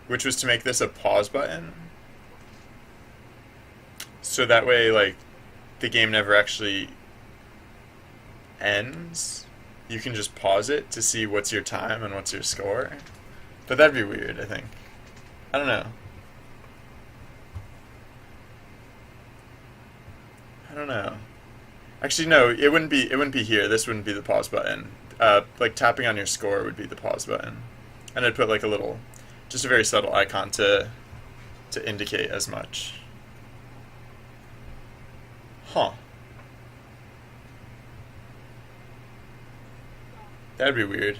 which was to make this a pause button. So that way, like, the game never actually ends. You can just pause it to see what's your time and what's your score. But that'd be weird, I think. I don't know. I don't know. Actually, no, it wouldn't be here. This wouldn't be the pause button. Like tapping on your score would be the pause button. And I'd put like a little, just a very subtle icon to indicate as much. Huh. That'd be weird.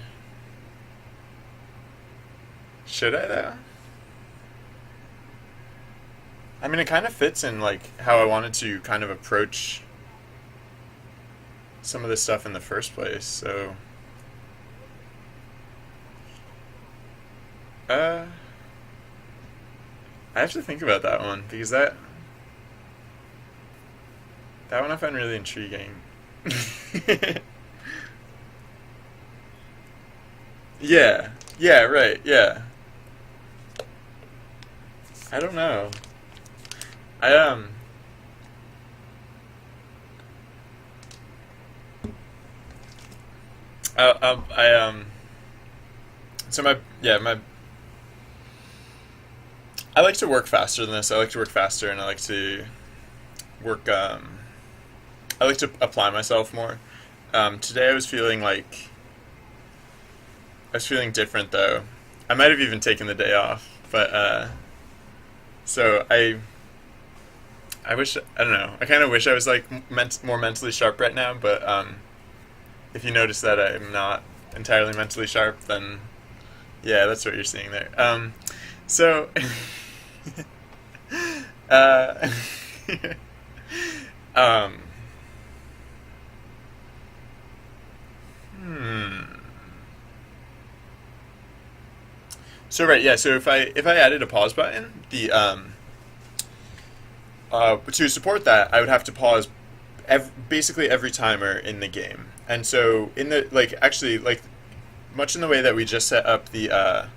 Should I though? I mean, it kind of fits in like how I wanted to kind of approach some of this stuff in the first place. So, uh, I have to think about that one because that one I find really intriguing. Yeah, yeah, right, yeah. I don't know. I I so my yeah my I like to work faster than this. I like to work faster, and I like to work. I like to apply myself more. Today I was feeling different though. I might have even taken the day off, but so I wish I don't know. I kind of wish I was like more mentally sharp right now, but if you notice that I'm not entirely mentally sharp, then yeah, that's what you're seeing there. So uh, um, hmm. So right, yeah. So if I added a pause button, the to support that, I would have to pause basically every timer in the game. And so in the like actually like much in the way that we just set up the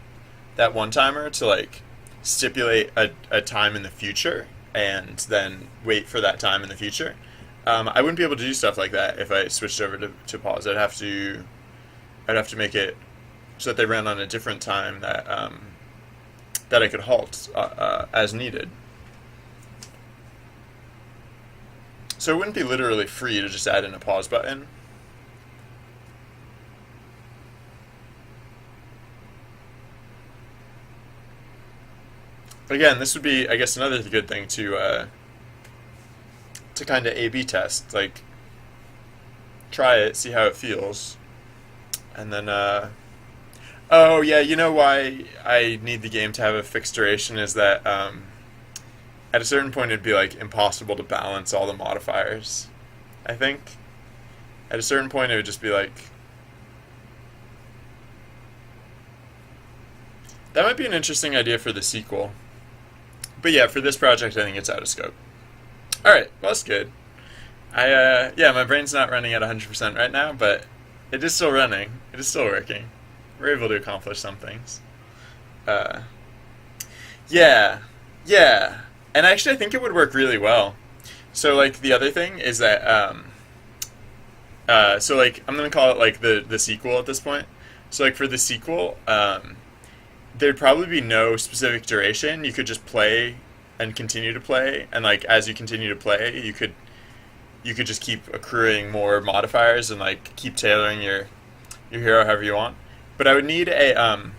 that one timer to like stipulate a time in the future and then wait for that time in the future. I wouldn't be able to do stuff like that if I switched over to pause. I'd have to make it so that they ran on a different time that I could halt as needed. So it wouldn't be literally free to just add in a pause button. Again, this would be, I guess, another good thing to kind of A/B test, like try it, see how it feels, and then oh yeah, you know why I need the game to have a fixed duration is that at a certain point it'd be like impossible to balance all the modifiers. I think at a certain point it would just be like that might be an interesting idea for the sequel. But yeah, for this project I think it's out of scope. All right, well that's good. Yeah, my brain's not running at 100% right now, but it is still running. It is still working. We're able to accomplish some things. Uh, yeah, yeah, and actually, I think it would work really well. So, like, the other thing is that, so like, I'm gonna call it like the sequel at this point. So, like, for the sequel, there'd probably be no specific duration. You could just play and continue to play, and like as you continue to play, you could just keep accruing more modifiers and like keep tailoring your hero however you want. But I would need a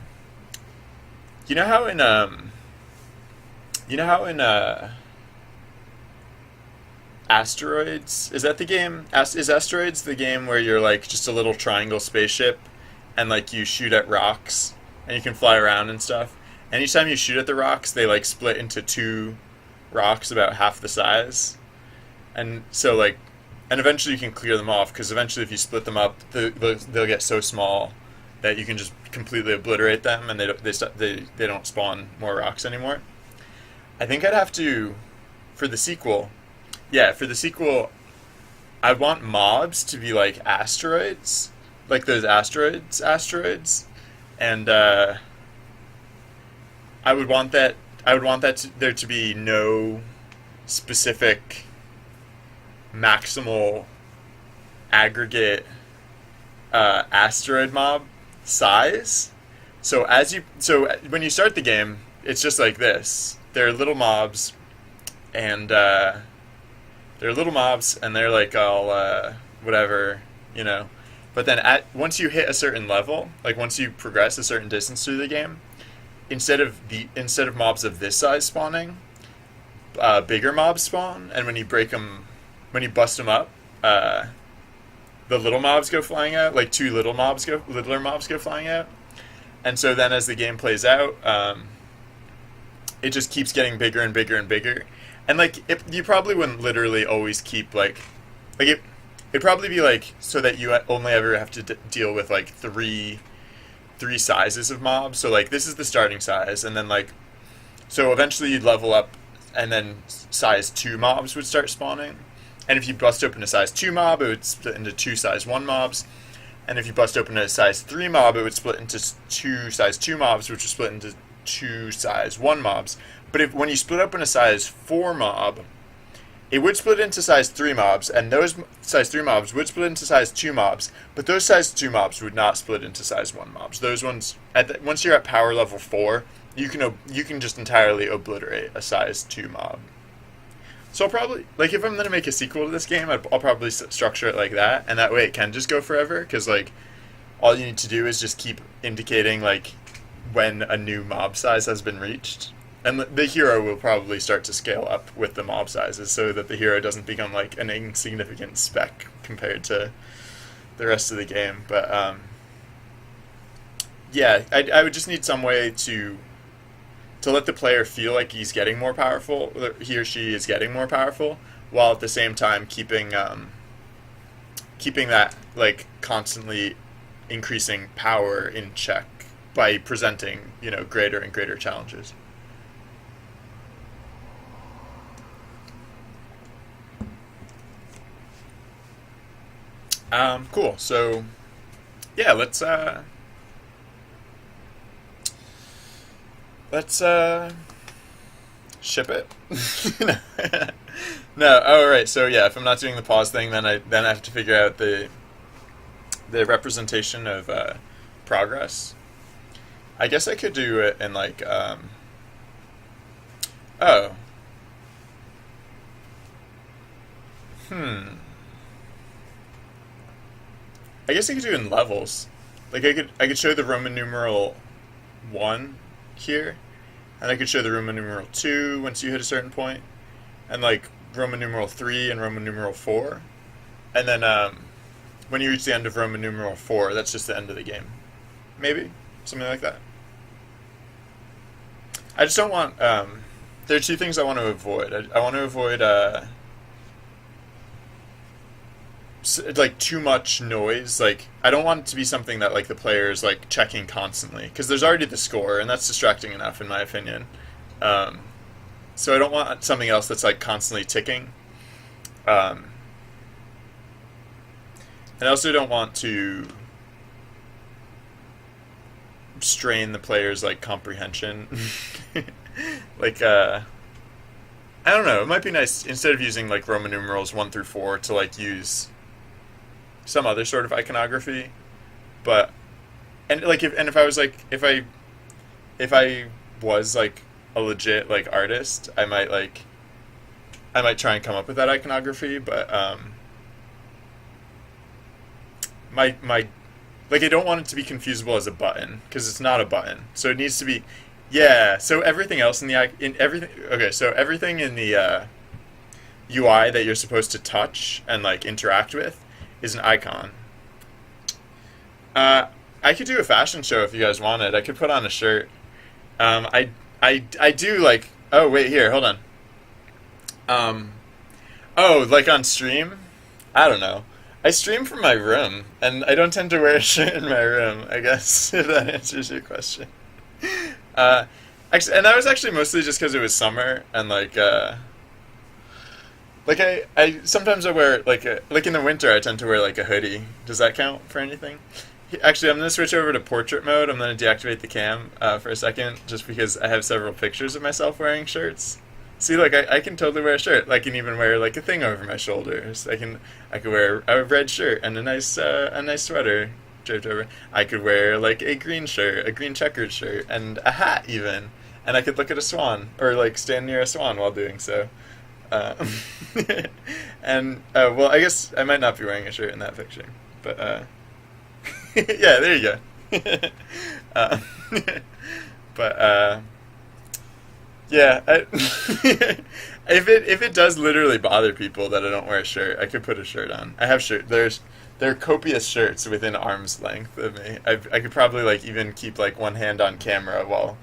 you know how in Asteroids, is that the game? Is Asteroids the game where you're like just a little triangle spaceship and like you shoot at rocks and you can fly around and stuff? Anytime you shoot at the rocks, they like split into two rocks about half the size. And so like and eventually you can clear them off because eventually if you split them up, they'll get so small that you can just completely obliterate them and they don't spawn more rocks anymore. I think I'd have to for the sequel. Yeah, for the sequel, I want mobs to be like asteroids, like those asteroids, and I would want that. I would want that there to be no specific maximal aggregate asteroid mob size. So when you start the game, it's just like this. They're little mobs, and they're like all whatever, you know. But then once you hit a certain level, like once you progress a certain distance through the game, instead of mobs of this size spawning, bigger mobs spawn, and when you bust them up, the little mobs go flying out. Like littler mobs go flying out, and so then as the game plays out, it just keeps getting bigger and bigger and bigger, and like you probably wouldn't literally always keep like it'd probably be like so that you only ever have to deal with like three sizes of mobs. So like this is the starting size, and then like so eventually you'd level up, and then size 2 mobs would start spawning. And if you bust open a size 2 mob, it would split into 2 size 1 mobs. And if you bust open a size 3 mob, it would split into 2 size 2 mobs, which would split into 2 size 1 mobs. But when you split open a size 4 mob, it would split into size 3 mobs, and those size 3 mobs would split into size 2 mobs, but those size 2 mobs would not split into size 1 mobs. Those ones, once you're at power level 4, you can just entirely obliterate a size 2 mob. So I'll probably, like, if I'm going to make a sequel to this game, I'll probably structure it like that, and that way it can just go forever, because, like, all you need to do is just keep indicating, like, when a new mob size has been reached. And the hero will probably start to scale up with the mob sizes so that the hero doesn't become like an insignificant speck compared to the rest of the game. But yeah, I would just need some way to let the player feel like he's getting more powerful, or he or she is getting more powerful, while at the same time keeping that like constantly increasing power in check by presenting, you know, greater and greater challenges. Cool. So, yeah, let's ship it. No. Oh, right. So yeah, if I'm not doing the pause thing, then I have to figure out the representation of progress. I guess I could do it in like oh. I guess I could do it in levels. Like I could show the Roman numeral 1 here, and I could show the Roman numeral 2 once you hit a certain point, and like Roman numeral 3 and Roman numeral 4, and then when you reach the end of Roman numeral 4, that's just the end of the game. Maybe something like that. I just don't want. There are 2 things I want to avoid. I want to avoid like too much noise. Like I don't want it to be something that like the player is like checking constantly, because there's already the score, and that's distracting enough in my opinion. So I don't want something else that's like constantly ticking. And I also don't want to strain the player's like comprehension. Like I don't know, it might be nice instead of using like Roman numerals 1 through 4 to like use some other sort of iconography. But if I was like if I was like a legit like artist, I might try and come up with that iconography, but my like I don't want it to be confusable as a button, because it's not a button. So it needs to be, yeah. So everything else everything in the UI that you're supposed to touch and like interact with is an icon. I could do a fashion show if you guys wanted. I could put on a shirt. I do like. Oh wait, here, hold on. Oh, like on stream? I don't know. I stream from my room, and I don't tend to wear a shirt in my room, I guess, if that answers your question. And that was actually mostly just because it was summer, and like I sometimes I wear like in the winter I tend to wear like a hoodie. Does that count for anything? Actually, I'm going to switch over to portrait mode. I'm going to deactivate the cam for a second, just because I have several pictures of myself wearing shirts. See, like I can totally wear a shirt. I can even wear like a thing over my shoulders. I could wear a red shirt and a nice sweater draped over. I could wear like a green shirt, a green checkered shirt, and a hat even. And I could look at a swan or like stand near a swan while doing so. Uh, and well, I guess I might not be wearing a shirt in that picture, but yeah, there you go. uh, but yeah, if it does literally bother people that I don't wear a shirt, I could put a shirt on. I have there are copious shirts within arm's length of me. I could probably like even keep like one hand on camera while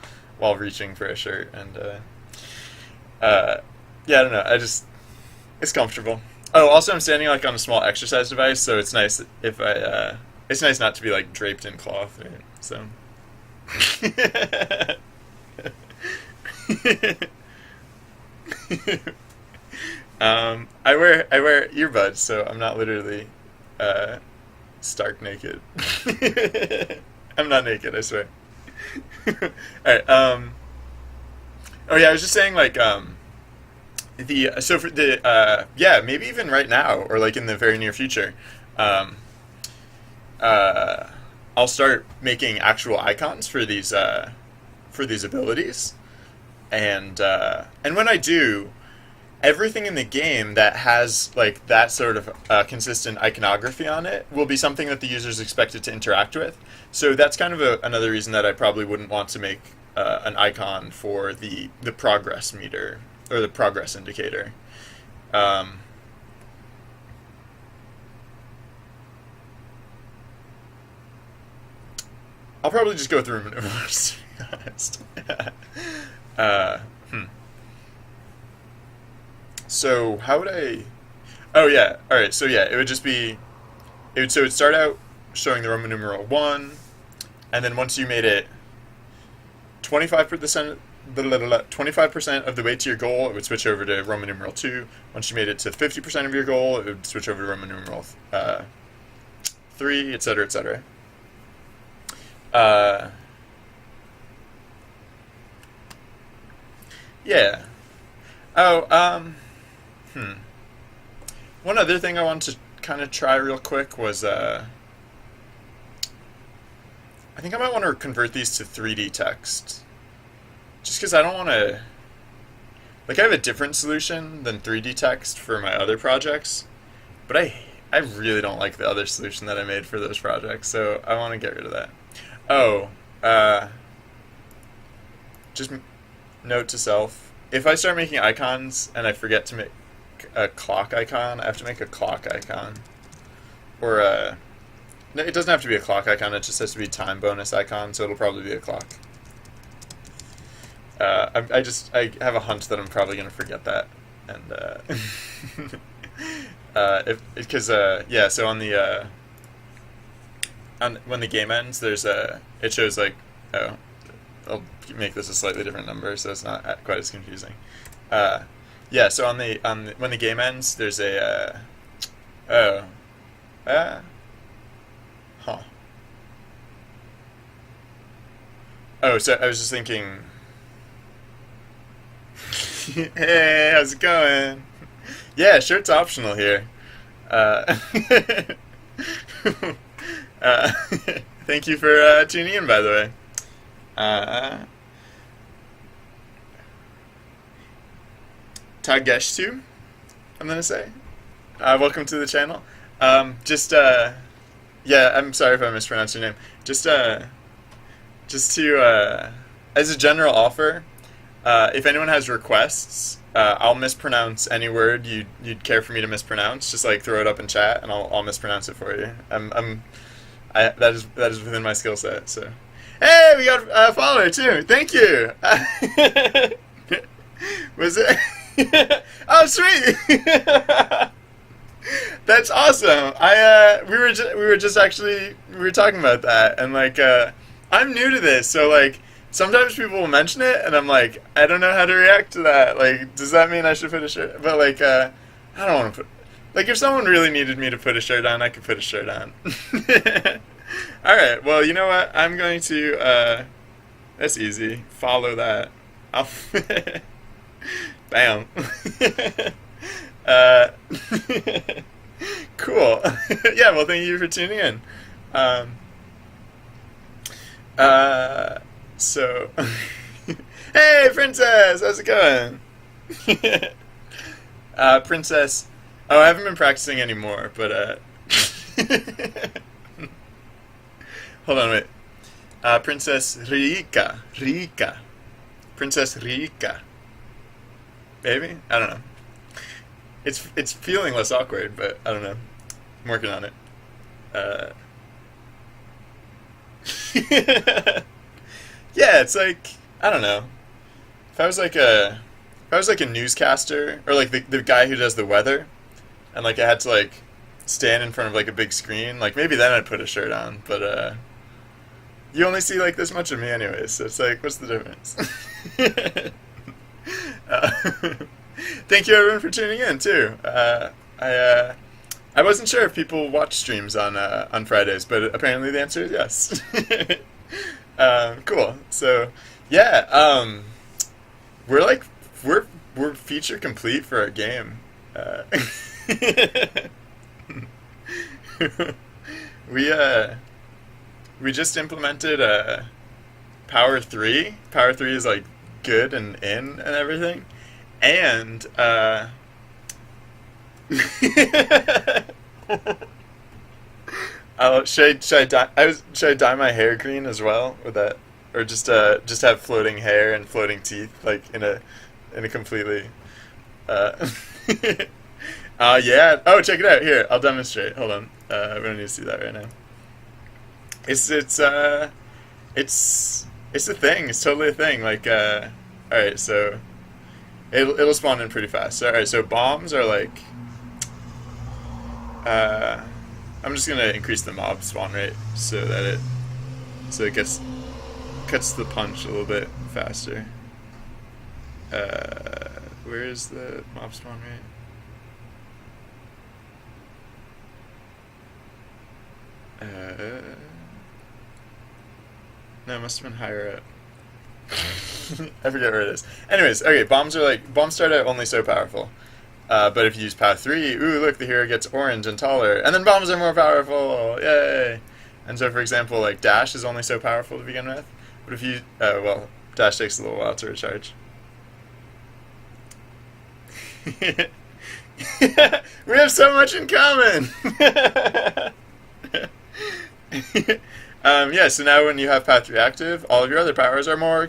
reaching for a shirt, and yeah, I don't know. It's comfortable. Oh, also I'm standing like on a small exercise device, so it's nice if it's nice not to be like draped in cloth, right? So. I wear earbuds, so I'm not literally stark naked. I'm not naked, I swear. All right. Oh yeah, I was just saying like the so for the yeah, maybe even right now or like in the very near future, um, I'll start making actual icons for these abilities, and when I do, everything in the game that has like that sort of consistent iconography on it will be something that the user is expected to interact with. So that's kind of another reason that I probably wouldn't want to make an icon for the progress meter or the progress indicator. Um, I'll probably just go through maneuvers, to be honest. uh, hmm. So how would I? Oh yeah. All right. So yeah, it would just be. It'd start out showing the Roman numeral 1, and then once you made it 25%, 25% of the way to your goal, it would switch over to Roman numeral 2. Once you made it to 50% of your goal, it would switch over to Roman numeral 3, etc., etc. Uh, yeah. Oh, one other thing I wanted to kind of try real quick was, I think I might want to convert these to 3D text. Just because I don't want to, like I have a different solution than 3D text for my other projects, but I really don't like the other solution that I made for those projects, so I want to get rid of that. Oh, just note to self, if I start making icons and I forget to make a clock icon, I have to make a clock icon. Or no, it doesn't have to be a clock icon, it just has to be a time bonus icon, so it'll probably be a clock. I have a hunch that I'm probably going to forget that. And, because, yeah, so on the, when the game ends, there's it shows like, oh, I'll make this a slightly different number so it's not quite as confusing. Yeah, so when the game ends, there's a, huh. Oh, so I was just thinking, hey, how's it going? Yeah, shirt's optional here. Uh, uh, thank you for tuning in, by the way. Tageshtu, I'm gonna say. Welcome to the channel. Yeah, I'm sorry if I mispronounced your name. Just to, as a general offer, if anyone has requests, I'll mispronounce any word you'd care for me to mispronounce. Just like throw it up in chat, and I'll mispronounce it for you. That is within my skill set. So, hey, we got a follower too. Thank you. Was it? Oh, sweet. That's awesome. We were talking about that, and like I'm new to this, so like sometimes people will mention it, and I'm like, I don't know how to react to that. Like, does that mean I should put a shirt? But like, I don't want to put. Like, if someone really needed me to put a shirt on, I could put a shirt on. All right. Well, you know what? I'm going to. That's easy. Follow that. I'll Bam. uh, cool. Yeah. Well, thank you for tuning in. Um, uh, so, hey, Princess, how's it going? Princess. Oh, I haven't been practicing anymore, but hold on, wait. Princess Rika, Princess Rika. Maybe, I don't know. It's feeling less awkward, but I don't know. I'm working on it. Uh, yeah, it's like I don't know. If I was like a if I was like a newscaster or like the guy who does the weather, and like I had to like stand in front of like a big screen, like maybe then I'd put a shirt on. But you only see like this much of me anyways, so it's like, what's the difference? uh, thank you everyone for tuning in too. I wasn't sure if people watch streams on Fridays, but apparently the answer is yes. Cool. So yeah, we're like we're feature complete for our game. we we just implemented Power 3. Power 3 is like good and in and everything, and should I dye my hair green as well with that, or just have floating hair and floating teeth like in a completely uh, yeah. Oh, check it out here. I'll demonstrate. Hold on. We don't need to see that right now. It's a thing. It's totally a thing. Like all right, so it'll spawn in pretty fast. So, all right, so bombs are like I'm just gonna increase the mob spawn rate so that it cuts the punch a little bit faster. Where is the mob spawn rate? No, it must have been higher up. I forget where it is. Anyways, okay, bombs start out only so powerful. But if you use Power 3, ooh, look, the hero gets orange and taller, and then bombs are more powerful, yay! And so, for example, like dash is only so powerful to begin with. But if you, well, dash takes a little while to recharge. We have so much in common. Yeah, so now when you have Path 3 active, all of your other powers are more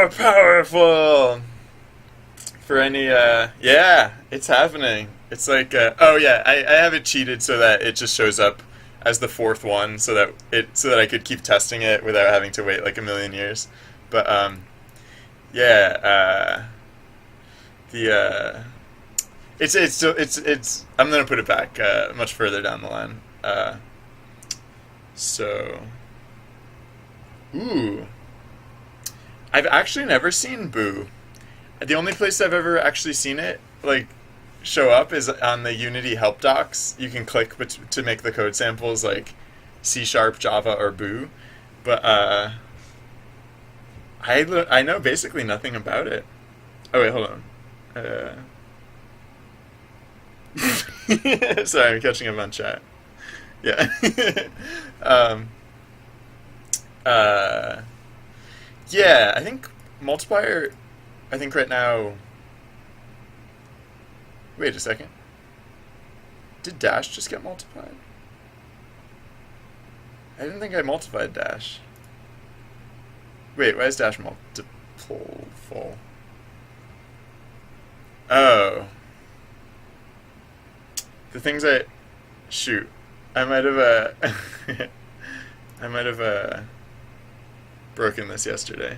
powerful. For any, yeah, it's happening. It's like, oh yeah, I have it cheated so that it just shows up as the fourth one, so that I could keep testing it without having to wait like a million years. But yeah, it's I'm gonna put it back much further down the line. So, ooh, I've actually never seen Boo. The only place I've ever actually seen it like show up is on the Unity help docs. You can click to make the code samples like C#, Java, or Boo, but I know basically nothing about it. Oh wait, hold on. Sorry, I'm catching up on chat. Yeah. um, yeah, I think multiplier. I think right now. Wait a second. Did dash just get multiplied? I didn't think I multiplied dash. Wait, why is dash multiple? Oh. The things shoot. I might have I might have broken this yesterday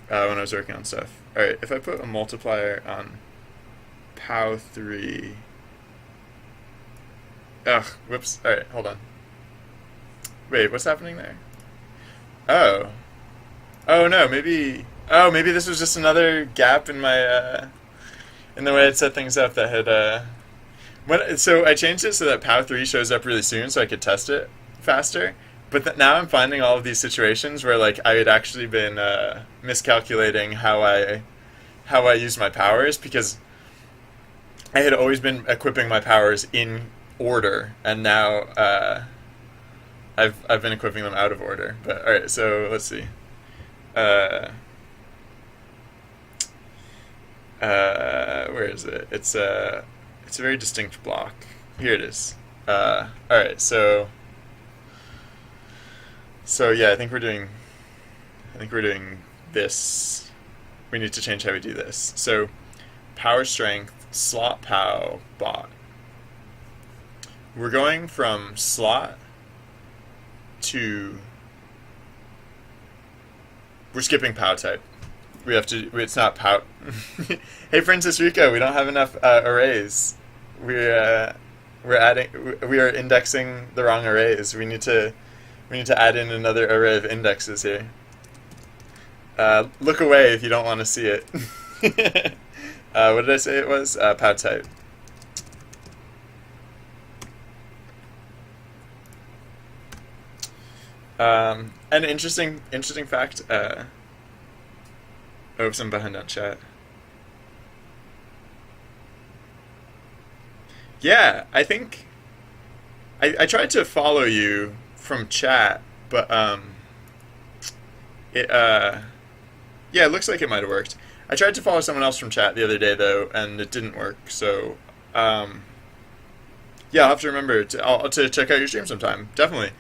when I was working on stuff. All right, if I put a multiplier on POW 3. Ugh, whoops. All right, hold on. Wait, what's happening there? Oh. Oh no, maybe this was just another gap in my in the way I'd set things up that had So I changed it so that POW 3 shows up really soon so I could test it faster. But now I'm finding all of these situations where like I had actually been miscalculating how I use my powers because I had always been equipping my powers in order, and now I've been equipping them out of order. But all right, so let's see. Uh, where is it? It's a very distinct block. Here it is. All right, so yeah, I think we're doing this. We need to change how we do this. So power strength slot pow bot. We're going from slot to. We're skipping pow type. We have to. It's not pow. Hey, Princess Rico, we don't have enough arrays. We're adding. We are indexing the wrong arrays. We need to add in another array of indexes here. Look away if you don't want to see it. What did I say it was? Pow type. An interesting fact. Oops, I'm behind on chat. Yeah, I think I tried to follow you from chat, but it yeah, it looks like it might have worked. I tried to follow someone else from chat the other day though, and it didn't work. So yeah, I'll have to remember to check out your stream sometime. Definitely.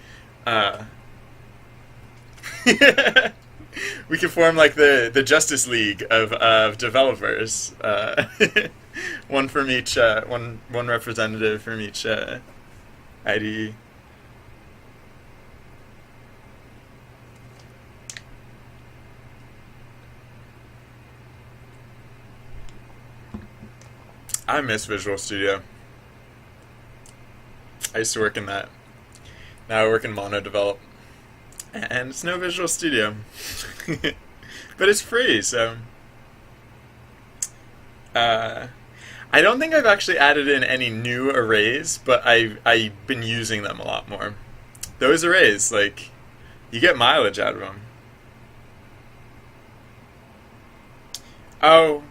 We could form like the Justice League of developers. One from each one representative from each IDE. I miss Visual Studio. I used to work in that. Now I work in Mono Develop. And it's no Visual Studio. But it's free, so I don't think I've actually added in any new arrays, but I've been using them a lot more. Those arrays, like, you get mileage out of them. Oh,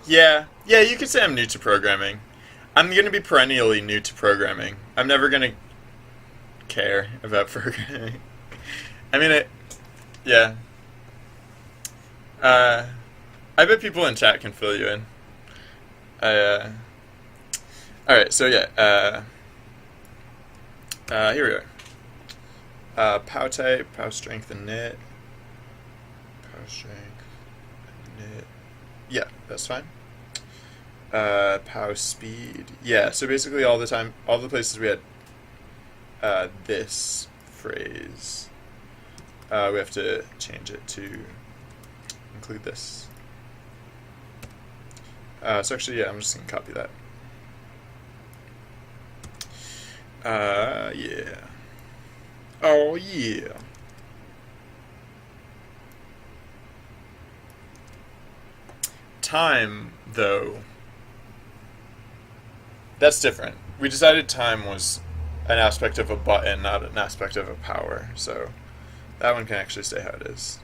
yeah. Yeah, you could say I'm new to programming. I'm going to be perennially new to programming. I'm never going to care about programming. I mean, yeah. I bet people in chat can fill you in. Alright, so yeah, here we are. Pow type, pow strength and knit. Pow strength and knit. Yeah, that's fine. Pow speed. Yeah, so basically all the places we had this phrase, we have to change it to include this. So actually, yeah, I'm just going to copy that. Yeah. Oh, yeah. Time, though, that's different. We decided time was an aspect of a button, not an aspect of a power, so that one can actually stay how it is.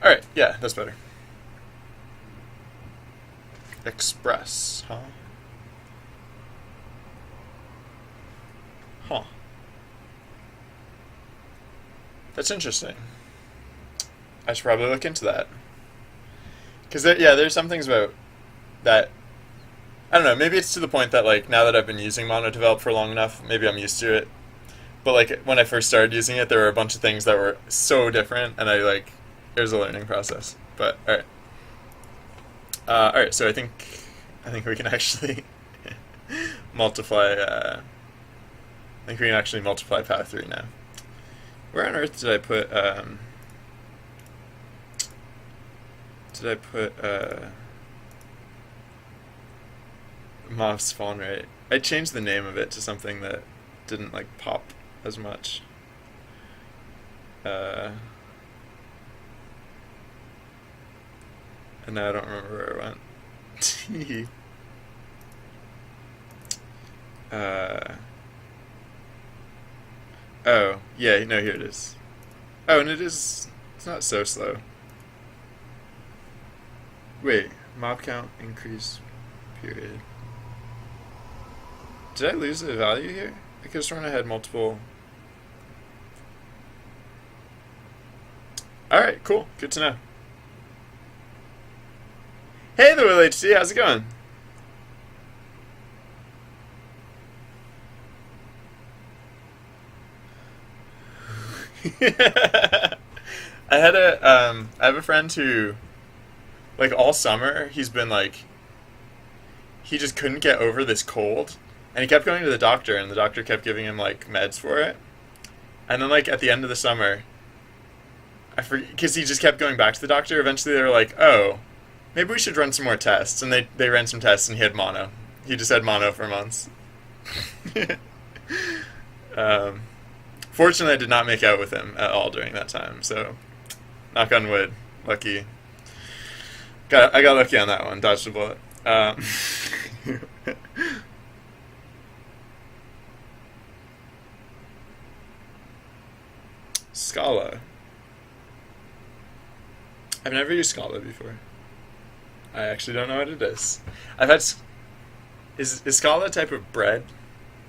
Alright, yeah, that's better. Express, huh? Huh. That's interesting. I should probably look into that. Because, there's some things about that. I don't know, maybe it's to the point that, like, now that I've been using MonoDevelop for long enough, maybe I'm used to it. But, like, when I first started using it, there were a bunch of things that were so different, and it was a learning process. But, alright. Alright, so I think we can actually multiply, I think we can actually multiply path 3 now. Where on earth did I put, Mob spawn rate? I changed the name of it to something that didn't, like, pop as much. Uh, and now I don't remember where I went. Oh, yeah, no, here it is. Oh, and it's not so slow. Wait, mob count increase, period. Did I lose the value here? I could have sworn I had multiple. Alright, cool. Good to know. Hey there, Will HC, how's it going? I have a friend who, like, all summer he's been like, he just couldn't get over this cold, and he kept going to the doctor, and the doctor kept giving him like meds for it, and then like at the end of the summer, I forget, because he just kept going back to the doctor. Eventually they were like, oh, maybe we should run some more tests, and they ran some tests, and he had mono. He just had mono for months. um, Fortunately, I did not make out with him at all during that time, so knock on wood. Lucky. I got lucky on that one. Dodged a bullet. Scala. I've never used Scala before. I actually don't know what it is. I've had. Is Scala a type of bread?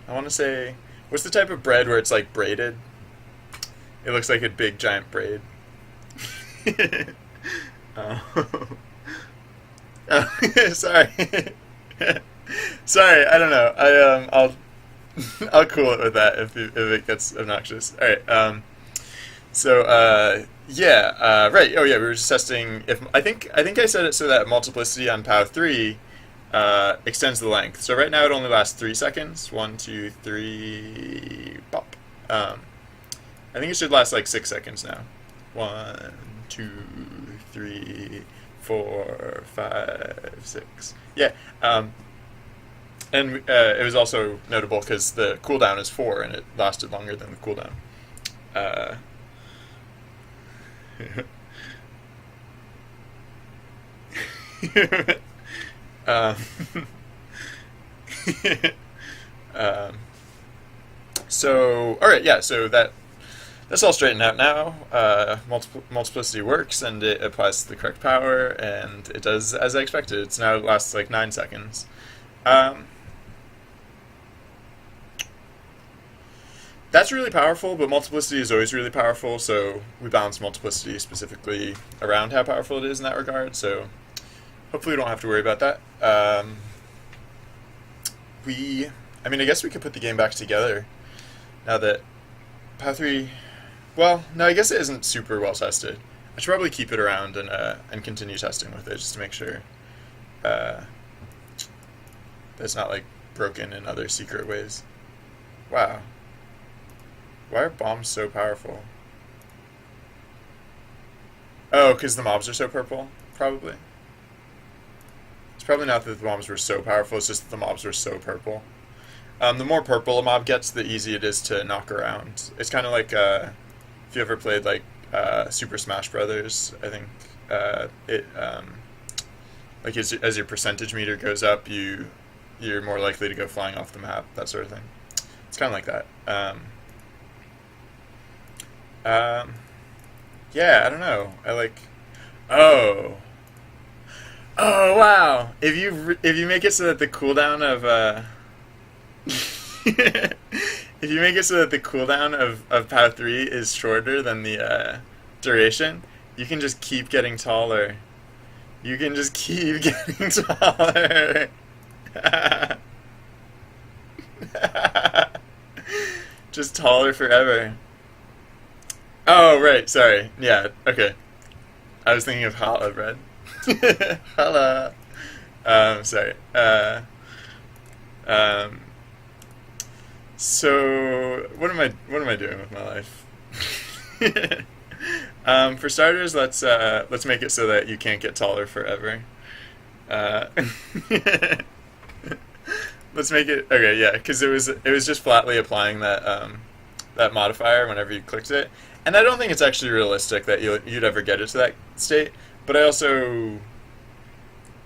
I want to say. What's the type of bread where it's like braided? It looks like a big giant braid. Oh. Oh, sorry. Sorry, I don't know. I'll cool it with that if it gets obnoxious. All right. Right. Oh yeah, we were just testing if I think I set it so that multiplicity on POW 3 extends the length. So right now it only lasts 3 seconds. 1, 2, 3, pop. I think it should last like 6 seconds now. 1, 2, 3, 4, 5, 6. Yeah. And it was also notable because the cooldown is 4 and it lasted longer than the cooldown. So, all right, yeah. So that's all straightened out now. Multiplicity works, and it applies to the correct power, and it does as I expected. It's now lasts like 9 seconds. That's really powerful, but multiplicity is always really powerful, so we balance multiplicity specifically around how powerful it is in that regard, so hopefully we don't have to worry about that. I guess we could put the game back together now that POW 3... Well, no, I guess it isn't super well tested. I should probably keep it around and continue testing with it just to make sure that it's not, like, broken in other secret ways. Wow. Why are bombs so powerful? Oh, because the mobs are so purple? Probably. It's probably not that the bombs were so powerful, it's just that the mobs were so purple. The more purple a mob gets, the easier it is to knock around. It's kind of like, if you ever played, like, Super Smash Brothers, I think, like, as your percentage meter goes up, you're more likely to go flying off the map, that sort of thing. It's kind of like that. Yeah, I don't know. Oh, wow. If you make it so that the cooldown of if you make it so that the cooldown of POW 3 is shorter than the duration, you can just keep getting taller. You can just keep getting taller. Just taller forever. Oh, right, sorry. Yeah, okay. I was thinking of challah bread. Challah. Sorry. So what am I doing with my life? For starters, let's make it so that you can't get taller forever. Let's make it okay, yeah, because it was just flatly applying that that modifier whenever you clicked it. And I don't think it's actually realistic that you'd ever get it to that state. But I also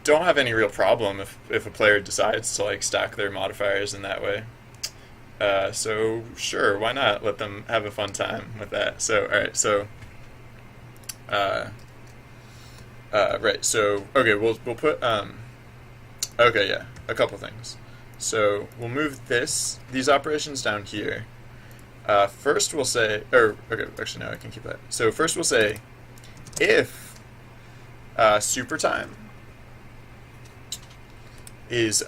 don't have any real problem if a player decides to like stack their modifiers in that way. So sure, why not let them have a fun time with that? So all right, so right, so okay, we'll put okay, yeah, a couple things. So we'll move these operations down here. First we'll say, or okay, actually no, I can keep that. So first we'll say if super time is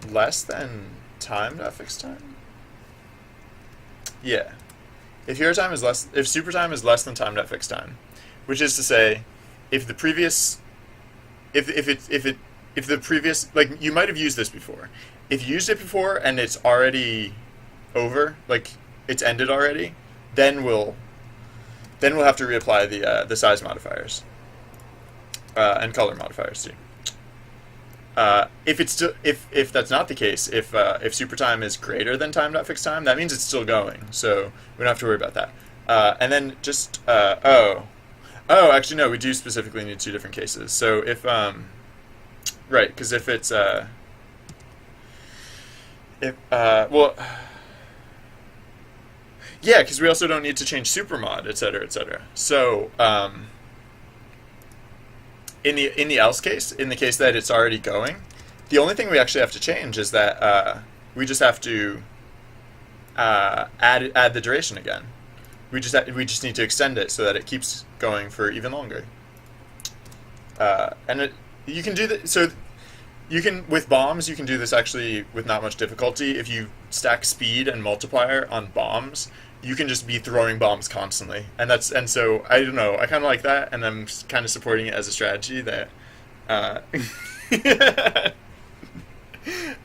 less than time.fixed time. Yeah, if hero time is less, if super time is less than time.fixed time, which is to say, if the previous, if the previous, like you might have used this before. If you used it before and it's already over, like it's ended already, then we'll have to reapply the size modifiers and color modifiers too. If it's still, if that's not the case, if super time is greater than time.fixed time, that means it's still going. So we don't have to worry about that. And then just actually no, we do specifically need two different cases. So if right, because if it's well, yeah, because we also don't need to change supermod, etc., etc. So in the else case, in the case that it's already going, the only thing we actually have to change is that we just have to add the duration again. We just need to extend it so that it keeps going for even longer. And you can do that. So you can, with bombs, you can do this actually with not much difficulty. If you stack speed and multiplier on bombs, you can just be throwing bombs constantly, and so I don't know. I kind of like that, and I'm kind of supporting it as a strategy that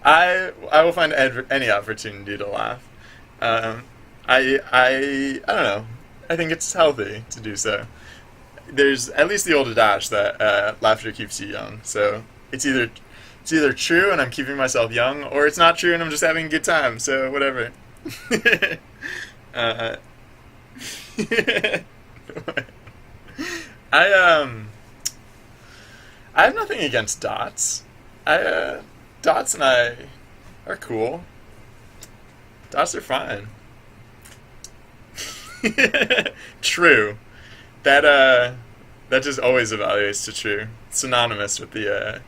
I will find any opportunity to laugh. I don't know. I think it's healthy to do so. There's at least the old adage that laughter keeps you young. So it's either true and I'm keeping myself young, or it's not true and I'm just having a good time. So whatever. I have nothing against dots. Dots and I are cool. Dots are fine. True. That just always evaluates to true. It's synonymous with the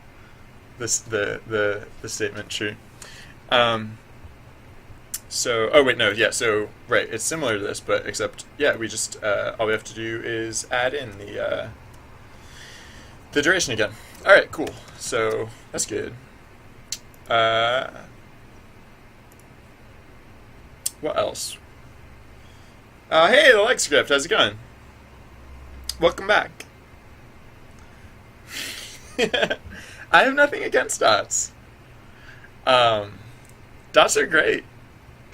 statement true. So, oh wait, no, yeah, so, right, it's similar to this, but except, yeah, we just, all we have to do is add in the duration again. Alright, cool. So, that's good. What else? Hey, the Lex script, how's it going? Welcome back. I have nothing against dots. Dots are great.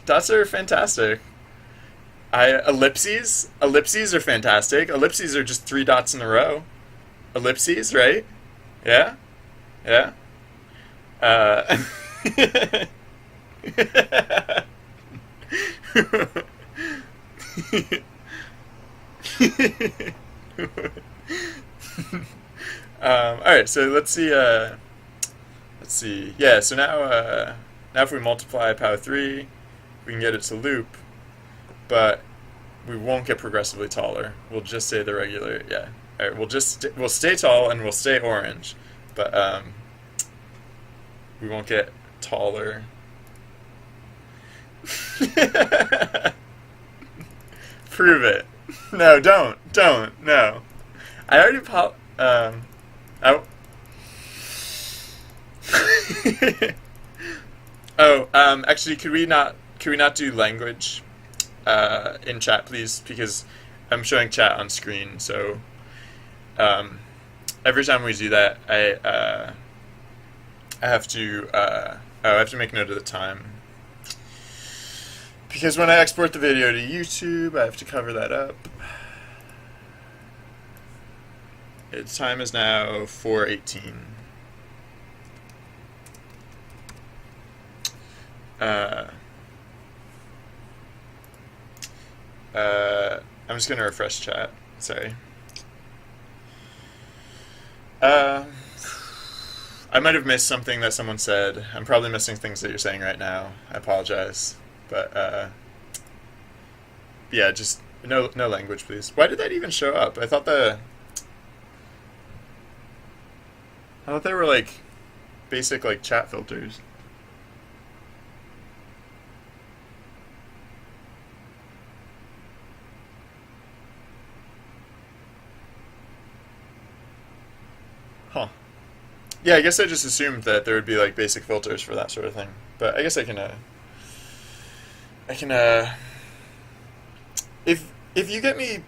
Dots are fantastic. Ellipses are fantastic. Ellipses are just 3 dots in a row. Ellipses, right? Yeah? Yeah? Alright, so let's see, yeah, so now if we multiply power 3, we can get it to loop, but we won't get progressively taller. We'll just say the regular, yeah. All right, we'll stay tall and we'll stay orange, but we won't get taller. Prove it. No, don't, no. I already actually, could we not do language in chat, please? Because I'm showing chat on screen, so every time we do that, I have to make note of the time. Because when I export the video to YouTube, I have to cover that up. Its time is now 4:18. I'm just gonna refresh chat. Sorry. Uh, I might have missed something that someone said. I'm probably missing things that you're saying right now. I apologize, but yeah, just no language, please. Why did that even show up? I thought they were like basic like chat filters. Huh. Yeah, I guess I just assumed that there would be like basic filters for that sort of thing. But I guess I can if you get me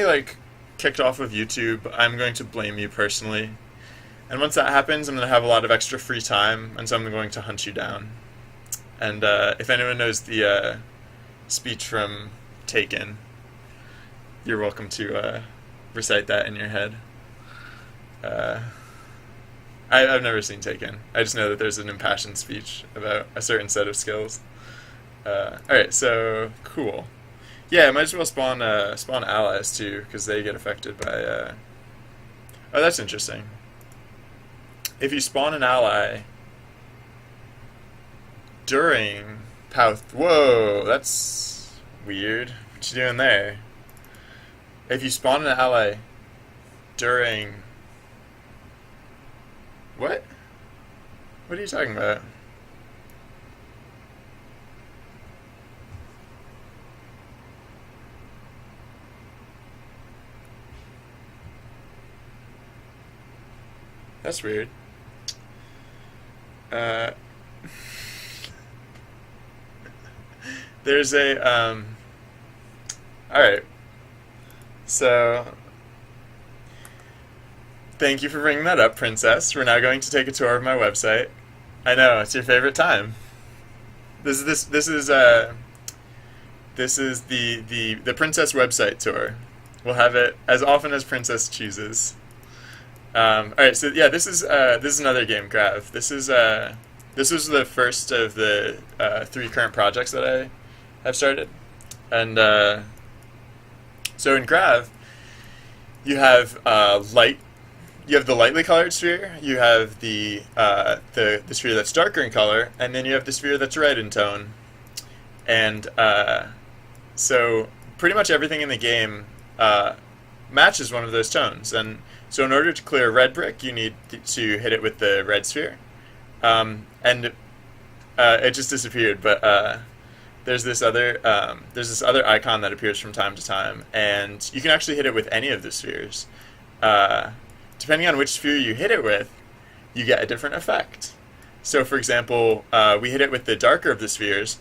like kicked off of YouTube, I'm going to blame you personally. And once that happens, I'm going to have a lot of extra free time, and so I'm going to hunt you down. And if anyone knows the speech from Taken, you're welcome to recite that in your head. Uh, I've never seen Taken. I just know that there's an impassioned speech about a certain set of skills. Alright, so cool. Yeah, I might as well spawn allies too, because they get affected by. Oh, that's interesting. If you spawn an ally during whoa, that's weird. What you doing there? If you spawn an ally during what? What are you talking about? That's weird. Uh, there's a all right. So, thank you for bringing that up, Princess. We're now going to take a tour of my website. I know it's your favorite time. This is the Princess website tour. We'll have it as often as Princess chooses. All right, so yeah, this is another game, Grav. This was the first of the 3 current projects that I have started, and so in Grav, you have light. You have the lightly colored sphere. You have the sphere that's darker in color, and then you have the sphere that's red in tone. And so pretty much everything in the game matches one of those tones. And so in order to clear a red brick, you need to hit it with the red sphere. And it just disappeared, but there's this other icon that appears from time to time, and you can actually hit it with any of the spheres. Depending on which sphere you hit it with, you get a different effect. So, for example, we hit it with the darker of the spheres,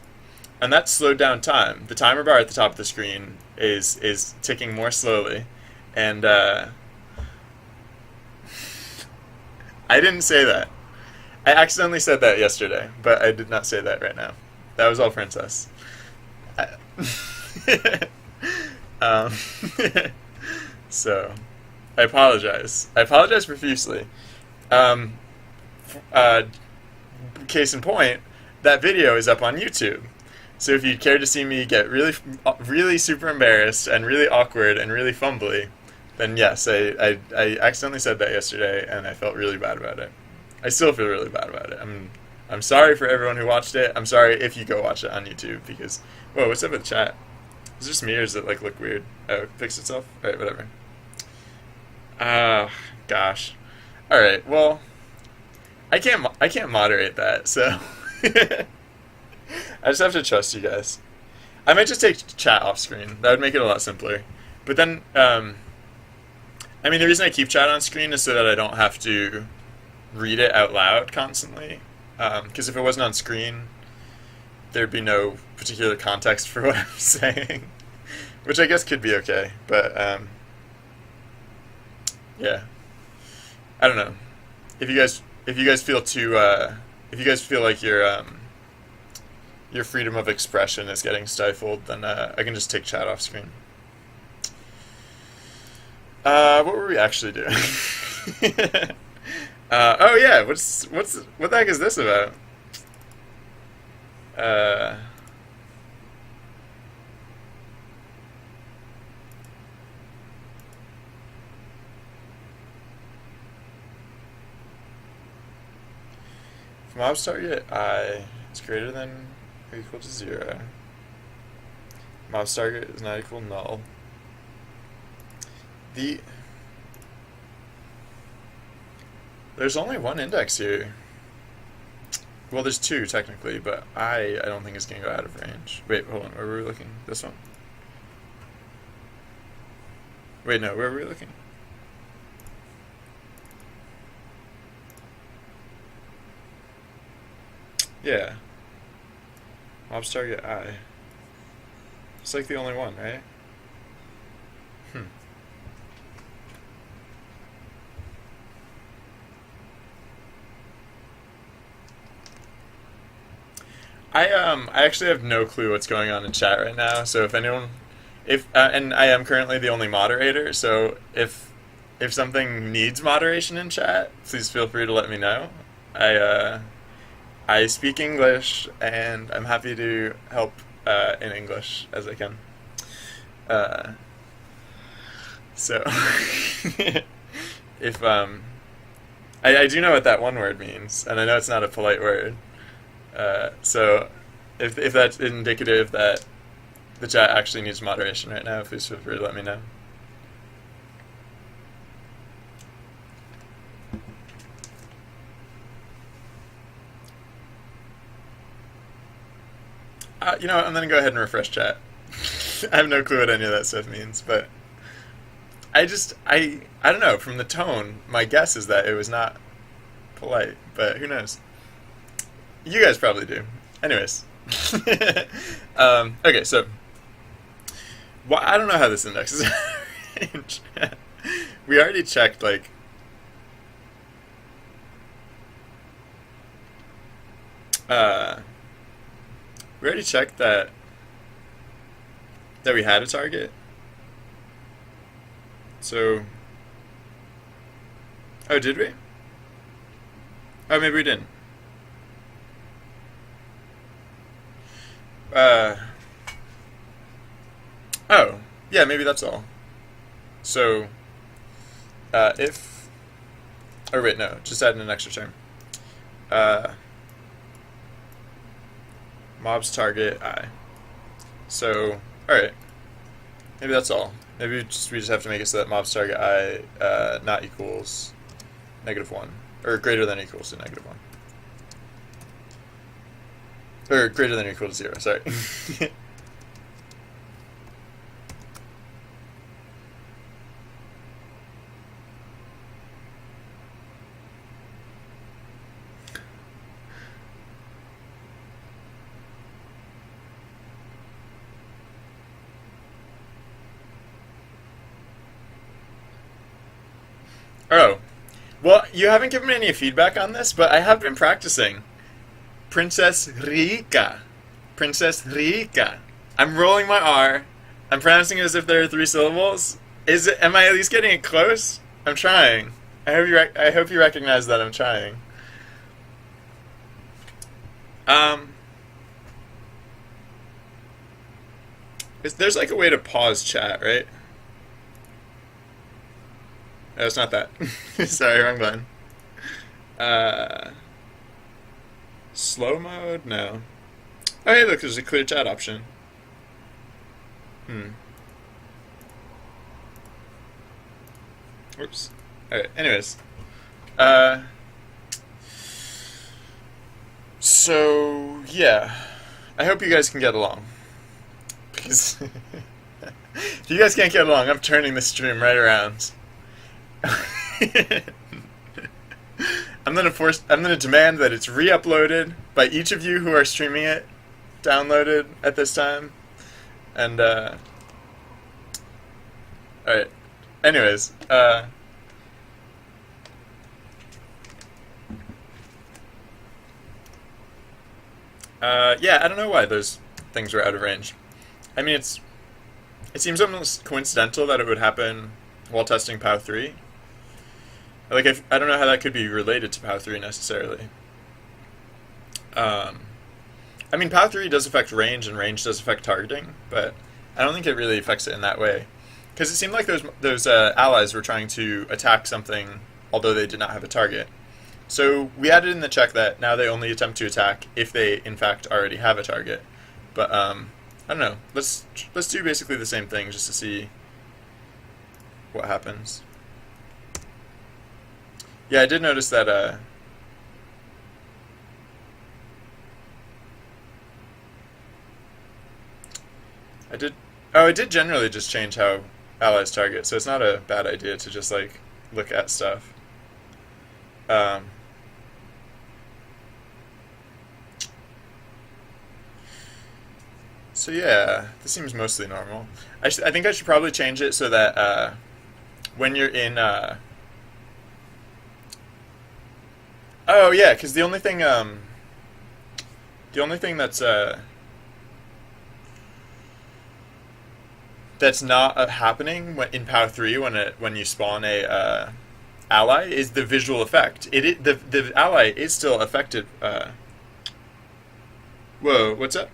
and that slowed down time. The timer bar at the top of the screen is ticking more slowly, and I didn't say that. I accidentally said that yesterday, but I did not say that right now. That was all Princess. So, I apologize. I apologize profusely. Case in point, that video is up on YouTube. So if you'd care to see me get really super embarrassed and really awkward and really fumbly, then yes, I accidentally said that yesterday, and I felt really bad about it. I still feel really bad about it. I'm sorry for everyone who watched it. I'm sorry if you go watch it on YouTube, because whoa, what's up with chat? Is it just me, or does it like look weird? Oh, it fixed itself? Alright, whatever. Gosh. Alright, well, I can't moderate that, so I just have to trust you guys. I might just take chat off screen. That would make it a lot simpler. But then, I mean, the reason I keep chat on screen is so that I don't have to read it out loud constantly. Because if it wasn't on screen, there'd be no particular context for what I'm saying, which I guess could be okay. But yeah, I don't know. If you guys feel if you guys feel like your freedom of expression is getting stifled, then I can just take chat off screen. What were we actually doing? Oh yeah, what the heck is this about? If mob's target I is greater than or equal to 0, mob's target is not equal to null. There's only one index here. Well, there's two technically, but I don't think it's gonna go out of range. Wait, hold on. Where were we looking? This one? Wait, no. Where were we looking? Yeah. Mob's target I. It's like the only one, right? I actually have no clue what's going on in chat right now. So if anyone, and I am currently the only moderator, so if something needs moderation in chat, please feel free to let me know. I speak English, and I'm happy to help in English as I can. So if I do know what that one word means, and I know it's not a polite word. So if that's indicative that the chat actually needs moderation right now, please feel free to let me know. You know what, I'm going to go ahead and refresh chat. I have no clue what any of that stuff means, but I don't know, from the tone, my guess is that it was not polite, but who knows? You guys probably do. Anyways. Okay, so I don't know how this index is arranged. We already checked, like, we already checked that we had a target. So, oh, did we? Oh, maybe we didn't. Oh, yeah, maybe that's all. So, if, oh wait, no, just add in an extra term. Mob's target I. So, alright, maybe that's all. Maybe we just have to make it so that mob's target I not equals -1, or greater than or equals to -1. Or greater than or equal to 0, sorry. Oh. Well, you haven't given me any feedback on this, but I have been practicing. Princess Rica. Princess Rica. I'm rolling my R. I'm pronouncing it as if there are 3 syllables. Am I at least getting it close? I'm trying. I hope you recognize that I'm trying. There's like a way to pause chat, right? No, it's not that. Sorry, wrong button. Slow mode? No. Oh, hey, look, there's a clear chat option. Whoops. Alright, anyways. So, yeah. I hope you guys can get along. Because if you guys can't get along, I'm turning the stream right around. I'm gonna demand that it's re-uploaded by each of you who are streaming it, downloaded at this time, and alright. Anyways, yeah, I don't know why those things were out of range. I mean, it seems almost coincidental that it would happen while testing POW 3. Like, I don't know how that could be related to POW 3 necessarily. I mean, POW 3 does affect range, and range does affect targeting, but I don't think it really affects it in that way. Because it seemed like those allies were trying to attack something, although they did not have a target. So we added in the check that now they only attempt to attack if they in fact already have a target. But I don't know. Let's do basically the same thing just to see what happens. Yeah, I did notice that I did oh, it did generally just change how allies target, so it's not a bad idea to just like look at stuff. Um, so yeah, this seems mostly normal. I think I should probably change it so that when you're in oh yeah, because the only thing that's not happening in POW 3 when you spawn a ally is the visual effect. The ally is still affected. Whoa, what's up?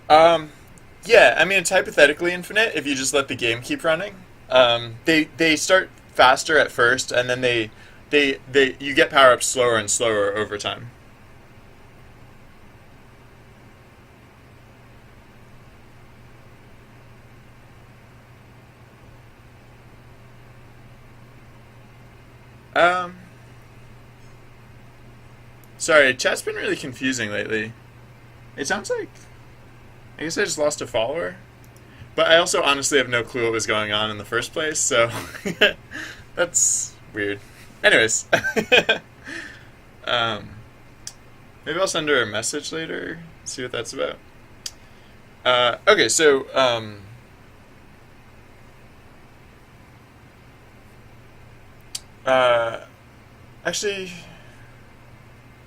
Um, yeah, I mean it's hypothetically infinite if you just let the game keep running. They start faster at first, and then they you get power ups slower and slower over time. Um, Sorry, chat's been really confusing lately. It sounds like I guess I just lost a follower, but I also honestly have no clue what was going on in the first place, so that's weird. Anyways, um, maybe I'll send her a message later, see what that's about. Okay, so uh, actually,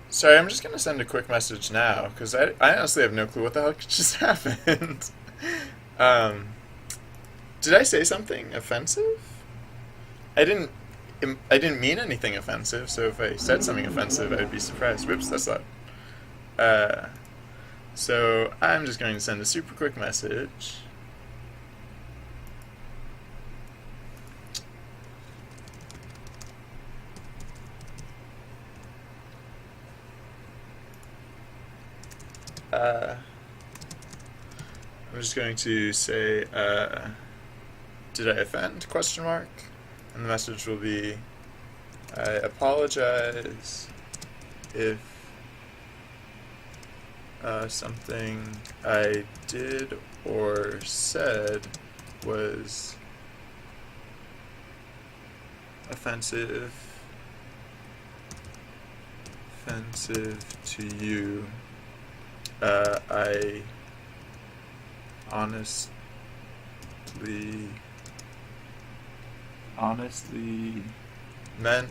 sorry, I'm just gonna send a quick message now because I honestly have no clue what the hell just happened. um, did I say something offensive? I didn't. I didn't mean anything offensive, so if I said something offensive, I'd be surprised. Whoops, that's loud. Uh, so I'm just going to send a super quick message. I'm just going to say, did I offend? Question mark. And the message will be, I apologize if something I did or said was offensive to you. I honestly meant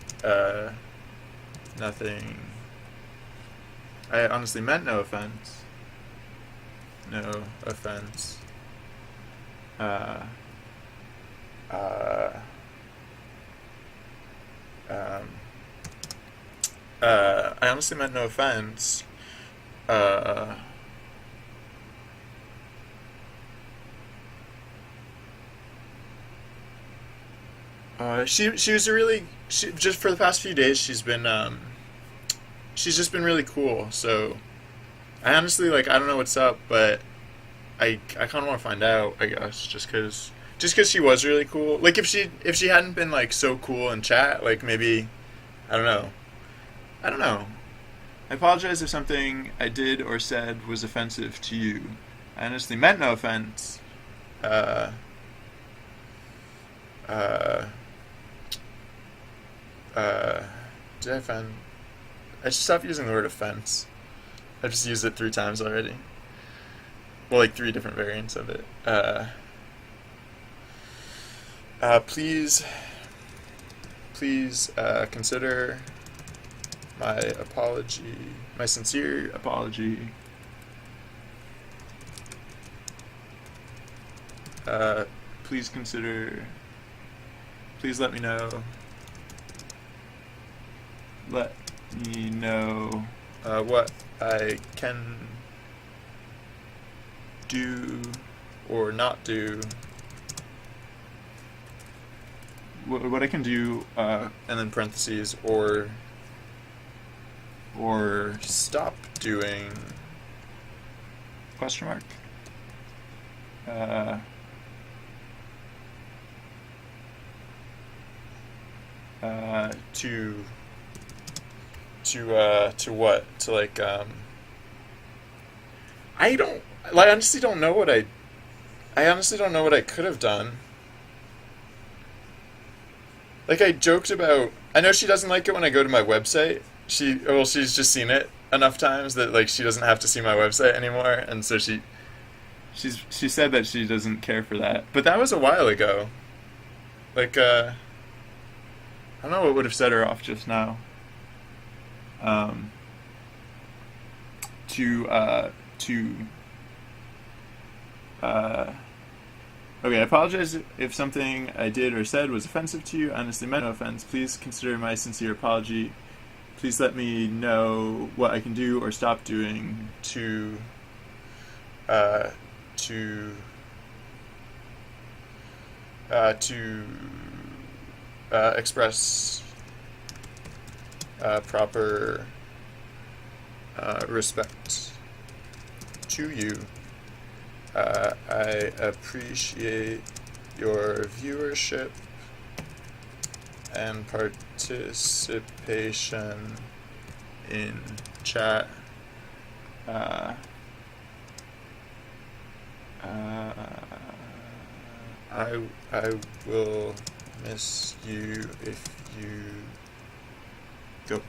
nothing. I honestly meant no offense. No offense. Uh, uh, um, I honestly meant no offense. Uh, she was a really just for the past few days she's just been really cool. So I honestly like I don't know what's up, but I kind of want to find out. I guess just cause she was really cool. Like if she hadn't been like so cool in chat, like maybe I don't know. I don't know. I apologize if something I did or said was offensive to you. I honestly meant no offense. Uh, uh, uh, did I offend? I should stop using the word offense. I've just used it 3 times already. Well, like 3 different variants of it. Please consider my apology, my sincere apology. Uh, please consider. Please let me know. Let me know what I can do or not do. What I can do, and then parentheses, or stop doing, question mark, to what? To like, I don't, like, I honestly don't know what I honestly don't know what I could have done. Like, I joked about, I know she doesn't like it when I go to my website. She's just seen it enough times that, like, she doesn't have to see my website anymore, and so she said that she doesn't care for that. But that was a while ago. Like, I don't know what would have set her off just now. Okay, I apologize if something I did or said was offensive to you. I honestly meant no offense. Please consider my sincere apology. Please let me know what I can do or stop doing to express proper respect to you. I appreciate your viewership and participation in chat. I will miss you if you go.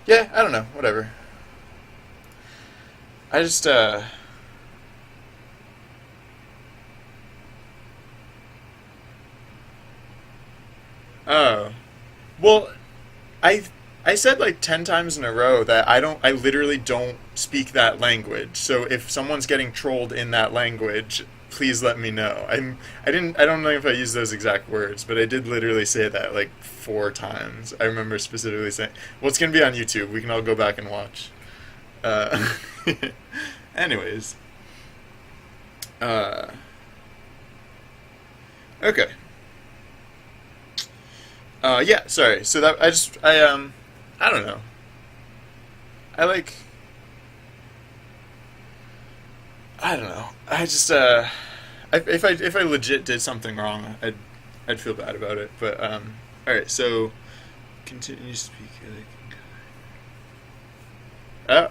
Yeah, I don't know, whatever. I just oh. Well, I said like 10 times in a row that I literally don't speak that language. So if someone's getting trolled in that language, please let me know. I don't know if I used those exact words, but I did literally say that like 4 times. I remember specifically saying, well, it's going to be on YouTube. We can all go back and watch. Anyways. Okay. Yeah, sorry. So that I don't know. I don't know. I just if I legit did something wrong, I'd feel bad about it. But all right. So continue to speak. Oh.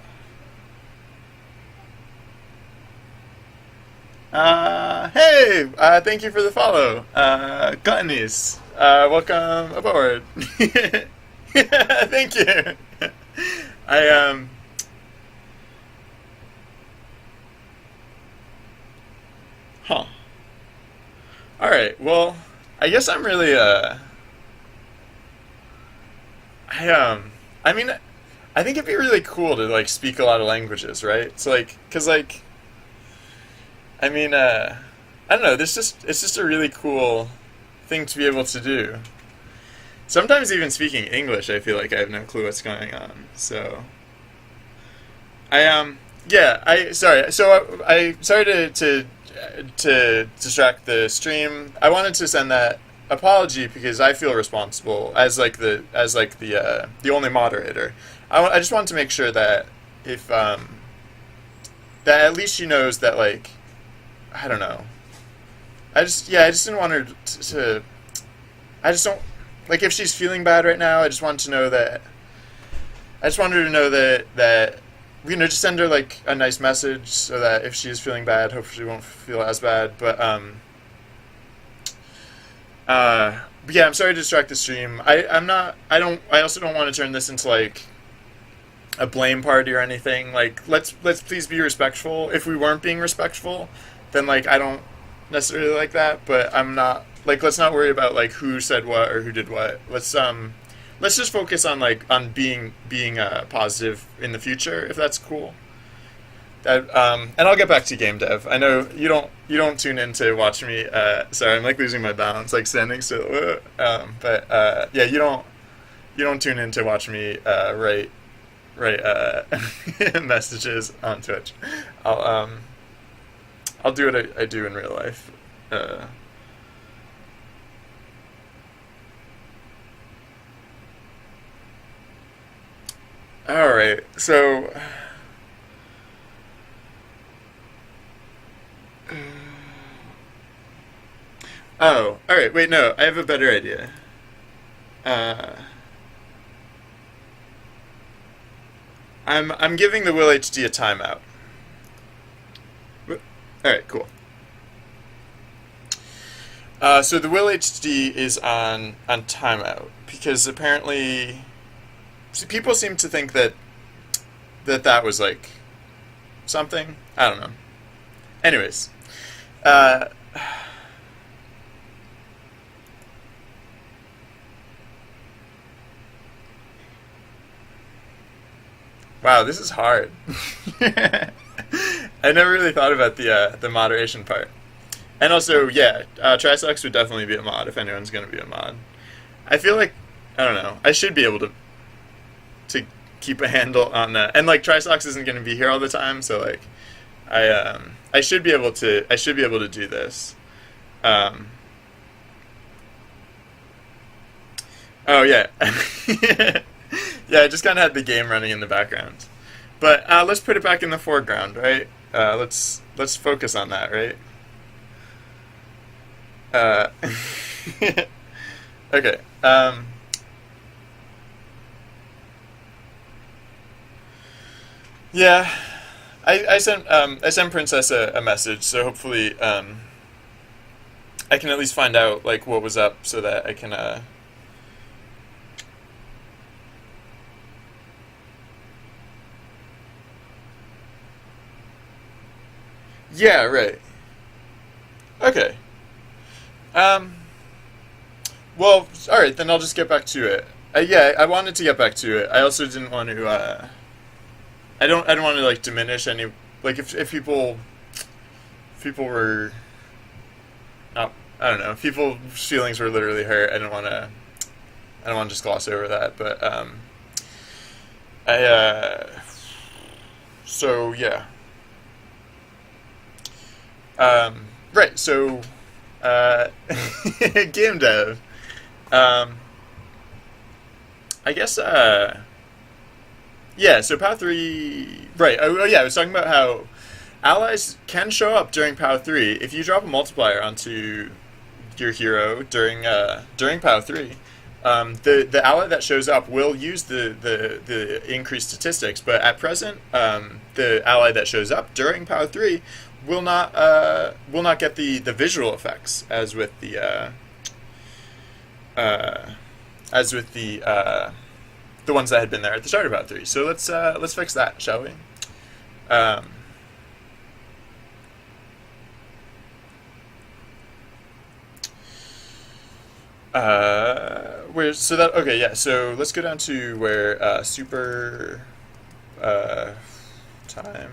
Hey, thank you for the follow. Gluttonies, welcome aboard. Thank you. Huh. Alright, well, I guess I'm really, I mean, I think it'd be really cool to, like, speak a lot of languages, right? So, like, cause, like, I mean, I don't know, it's just a really cool thing to be able to do. Sometimes even speaking English, I feel like I have no clue what's going on. So, sorry. So sorry to distract the stream. I wanted to send that apology because I feel responsible as the only moderator. I just wanted to make sure that if that at least she knows that, like, I don't know. I just didn't want her to. I just don't, like, if she's feeling bad right now. I just wanted to know that. I just wanted her to know that just send her like a nice message so that if she is feeling bad, hopefully she won't feel as bad. But yeah, I'm sorry to distract the stream. I also don't want to turn this into like a blame party or anything. Like, let's please be respectful. If we weren't being respectful, then like I don't necessarily like that. But I'm not, like, let's not worry about like who said what or who did what. Let's just focus on being positive in the future, if that's cool. And I'll get back to game dev. I know you don't tune in to watch me. Sorry, I'm like losing my balance, like standing still. But yeah, you don't tune in to watch me write messages on Twitch. I'll I'll do what I do in real life. Uh, all right. So, oh, all right. Wait, no, I have a better idea. Uh, I'm giving the Will HD a timeout. All right, cool. So the Will HD is on timeout because apparently people seem to think that was like something. I don't know. Anyways, uh, wow, this is hard. I never really thought about the moderation part. And also, yeah, Trisox would definitely be a mod if anyone's going to be a mod. I feel like, I don't know, I should be able to keep a handle on that. And like Trisox isn't going to be here all the time, so like I should be able to do this. Um, oh yeah. Yeah, I just kind of had the game running in the background. But let's put it back in the foreground, right? Let's focus on that, right? Uh, okay. Yeah, I sent Princess a message, so hopefully I can at least find out like what was up, so that I can. Yeah, right. Okay. Um. Well, all right, then I'll just get back to it. Yeah, I wanted to get back to it. I also didn't want to. I don't want to like diminish any like if people were not I don't know if people's feelings were literally hurt. I don't want to just gloss over that. But I so yeah. Right. So uh, game dev. Um, I guess yeah. So POW 3. Right. Oh yeah. I was talking about how allies can show up during POW 3 if you drop a multiplier onto your hero during POW 3. The ally that shows up will use the increased statistics, but at present, the ally that shows up during POW 3 will not get the visual effects uh, as with the ones that had been there at the start of POW 3. So let's fix that, shall we? Um, where so that okay yeah so let's go down to where super uh, time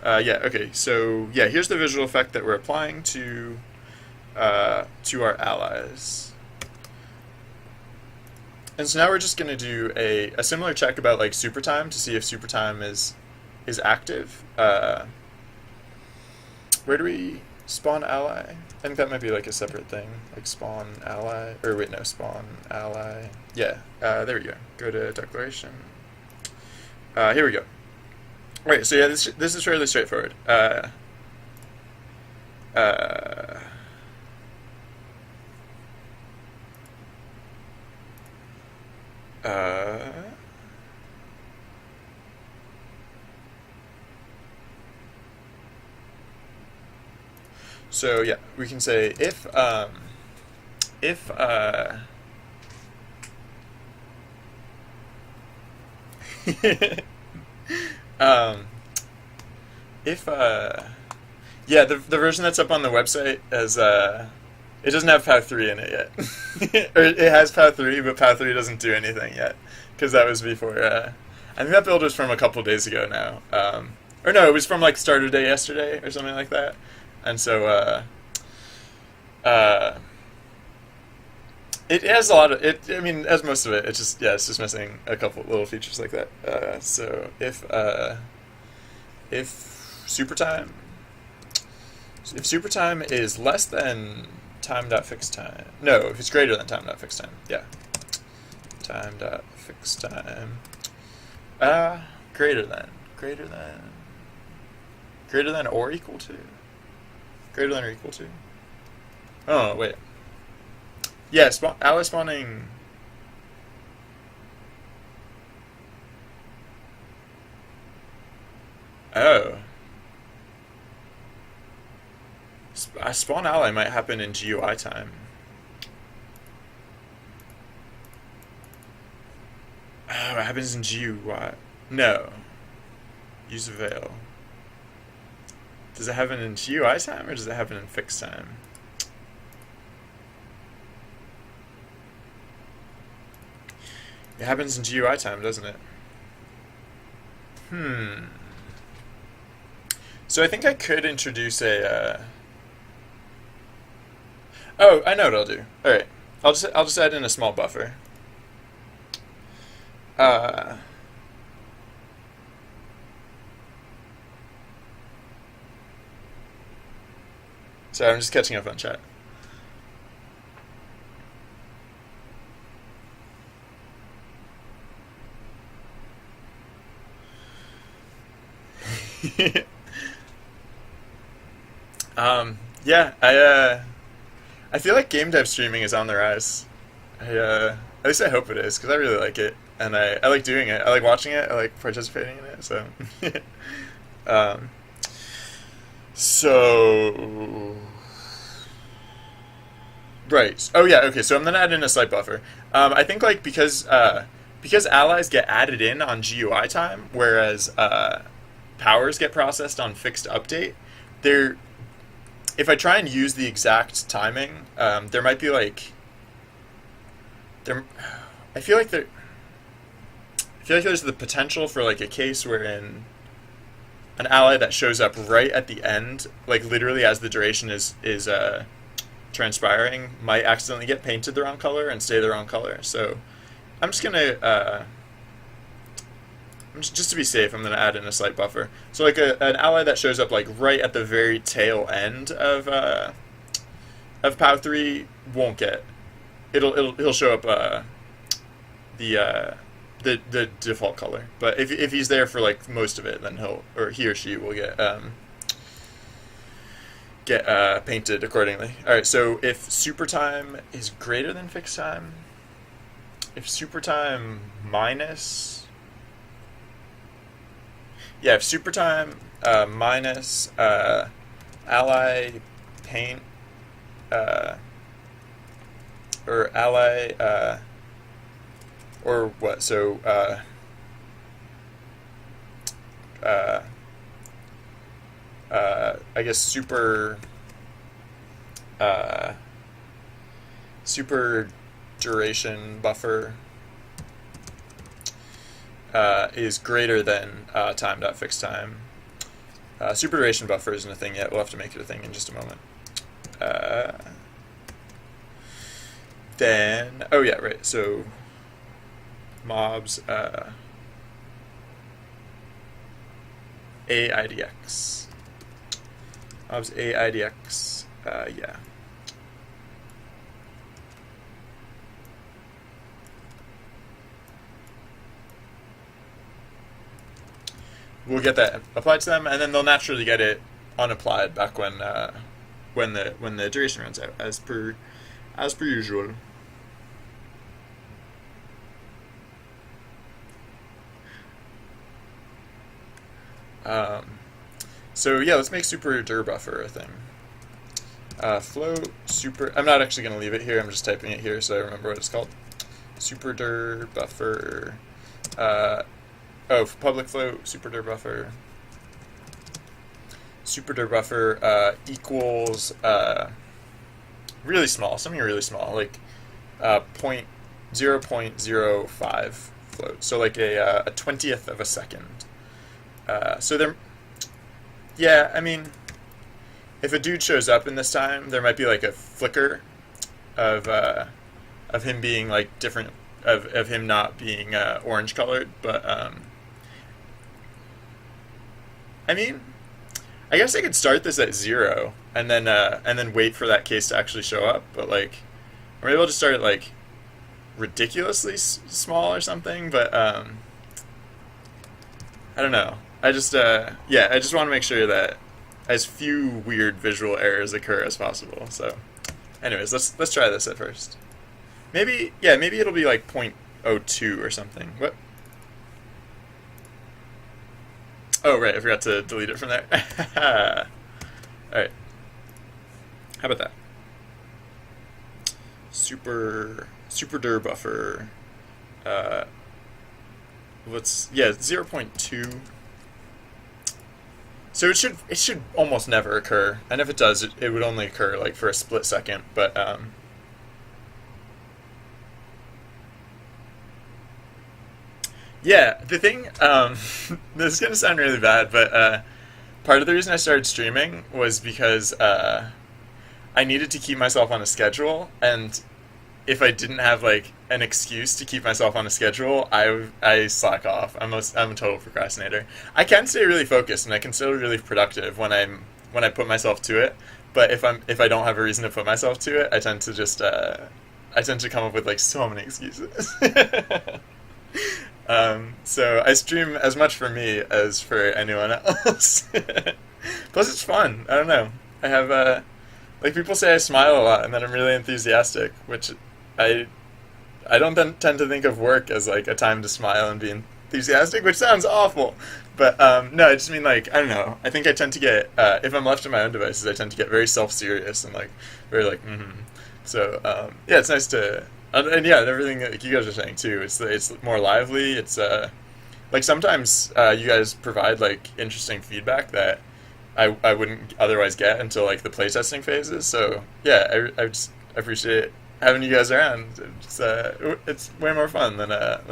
yeah okay so yeah here's the visual effect that we're applying to our allies, and so now we're just going to do a similar check about like super time to see if super time is active. Where do we spawn ally? I think that might be like a separate thing, like spawn ally, or wait, no, spawn ally. Yeah, there we go. Go to declaration. Here we go. All right, so yeah, this is fairly straightforward. Uh, uh, so yeah, we can say if um, if yeah, the version that's up on the website has it doesn't have POW 3 in it yet. Or it has POW 3, but POW 3 doesn't do anything yet because that was before. I think that build was from a couple days ago now. Or no, it was from like start of day yesterday or something like that. And so uh, it has a lot of it. I mean, as most of it, it's just missing a couple little features like that. So if super time If super time is less than time dot fixed time, no, if it's greater than time dot fixed time, yeah, time dot fixed time, greater than, greater than or equal to, greater than or equal to. Oh wait, yeah, ally spawning. Oh. Spawn ally might happen in GUI time. Oh, it happens in GUI. No. Use veil. Does it happen in GUI time or does it happen in fixed time? It happens in GUI time, doesn't it? So I think I could introduce a. Oh, I know what I'll do. All right, I'll just add in a small buffer. Sorry, I'm just catching up on chat. Yeah, I feel like game dev streaming is on the rise. At least I hope it is, because I really like it, and I like doing it. I like watching it. I like participating in it. So, so right. Oh yeah. Okay. So I'm gonna add in a slight buffer. I think like because allies get added in on GUI time, whereas powers get processed on fixed update. If I try and use the exact timing, there might be like I feel like there's the potential for like a case wherein an ally that shows up right at the end, like literally as the duration is transpiring, might accidentally get painted the wrong color and stay the wrong color. So I'm just gonna just to be safe, I'm going to add in a slight buffer. So like an ally that shows up like right at the very tail end of POW 3 won't get. He'll show up the default color. But if he's there for like most of it, then he or she will get painted accordingly. All right. So if super time is greater than fixed time, if super time minus. Yeah, if super time minus ally paint or ally or what? So I guess super duration buffer is greater than time.fixed time. Super duration buffer isn't a thing yet. We'll have to make it a thing in just a moment. Then, oh yeah, right. So mobs AIDX. Mobs AIDX. Yeah. We'll get that applied to them, and then they'll naturally get it unapplied back when the duration runs out, as per usual. So yeah, let's make super dir buffer a thing. Float super. I'm not actually going to leave it here. I'm just typing it here so I remember what it's called. Super dir buffer. Oh, public float, super dir buffer. Super dir buffer equals really small, something really small, like 0.05 float. So like a 20th of a second. So there, yeah, I mean, if a dude shows up in this time, there might be like a flicker of him being like different, of him not being orange colored, but I mean, I guess I could start this at 0 and then wait for that case to actually show up. But like, or maybe I'll just start at like ridiculously small or something. But I don't know. I just yeah, I just want to make sure that as few weird visual errors occur as possible. So, anyways, let's try this at first. Maybe yeah, maybe it'll be like 0.02 or something. What? Oh right, I forgot to delete it from there. All right, how about that? Super dir buffer. Let's yeah 0.2. So it should almost never occur, and if it does, it would only occur like for a split second. But yeah, the thing this is gonna sound really bad, but part of the reason I started streaming was because I needed to keep myself on a schedule, and if I didn't have like an excuse to keep myself on a schedule, I slack off. I'm a total procrastinator. I can stay really focused and I can still be really productive when I put myself to it. But if I don't have a reason to put myself to it, I tend to just I tend to come up with like so many excuses. So I stream as much for me as for anyone else. Plus it's fun. I don't know. I have like people say I smile a lot and that I'm really enthusiastic, which I don't then tend to think of work as like a time to smile and be enthusiastic, which sounds awful. But no, I just mean like I don't know. I think I tend to get if I'm left to my own devices, I tend to get very self-serious and like very like mm-hmm. So yeah, it's nice to and yeah, everything like you guys are saying too. It's more lively. It's like sometimes you guys provide like interesting feedback that I wouldn't otherwise get until like the playtesting phases. So yeah, I just appreciate having you guys around. It's way more fun than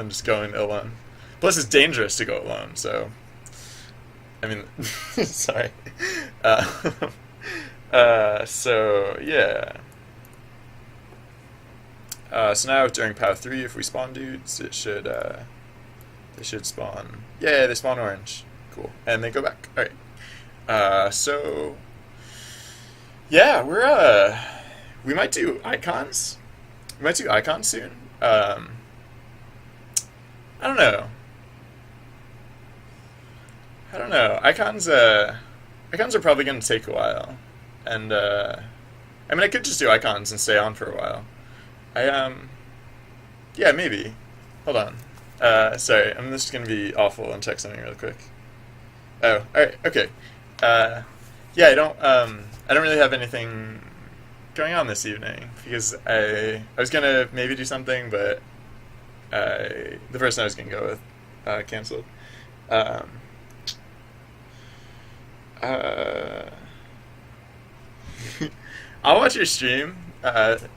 just going alone. Plus, it's dangerous to go alone. So, I mean, sorry. So yeah. So now during POW 3, if we spawn dudes, they should spawn. Yeah, they spawn orange. Cool, and they go back. All right. So yeah, we might do icons. We might do icons soon. I don't know. Icons are probably going to take a while, and I mean I could just do icons and stay on for a while. Yeah, maybe. Hold on. Sorry, I'm just going to be awful and check something real quick. Oh, all right, okay. Yeah, I don't really have anything going on this evening because I was gonna maybe do something, but the person I was gonna go with canceled. Uh, I'll watch your stream. Tageshtu,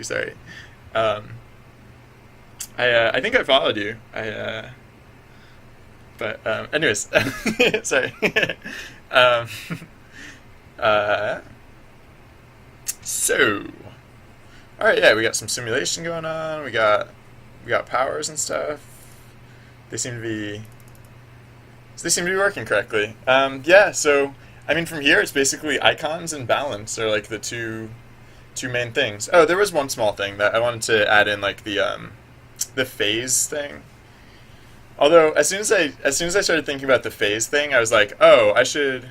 sorry. I think I followed you. But anyways, sorry. um, so, all right, yeah, we got some simulation going on. We got powers and stuff. They seem to be working correctly. Yeah. So, I mean, from here, it's basically icons and balance are like the two main things. Oh, there was one small thing that I wanted to add in, like the phase thing. Although as soon as I started thinking about the phase thing, I was like, oh, I should.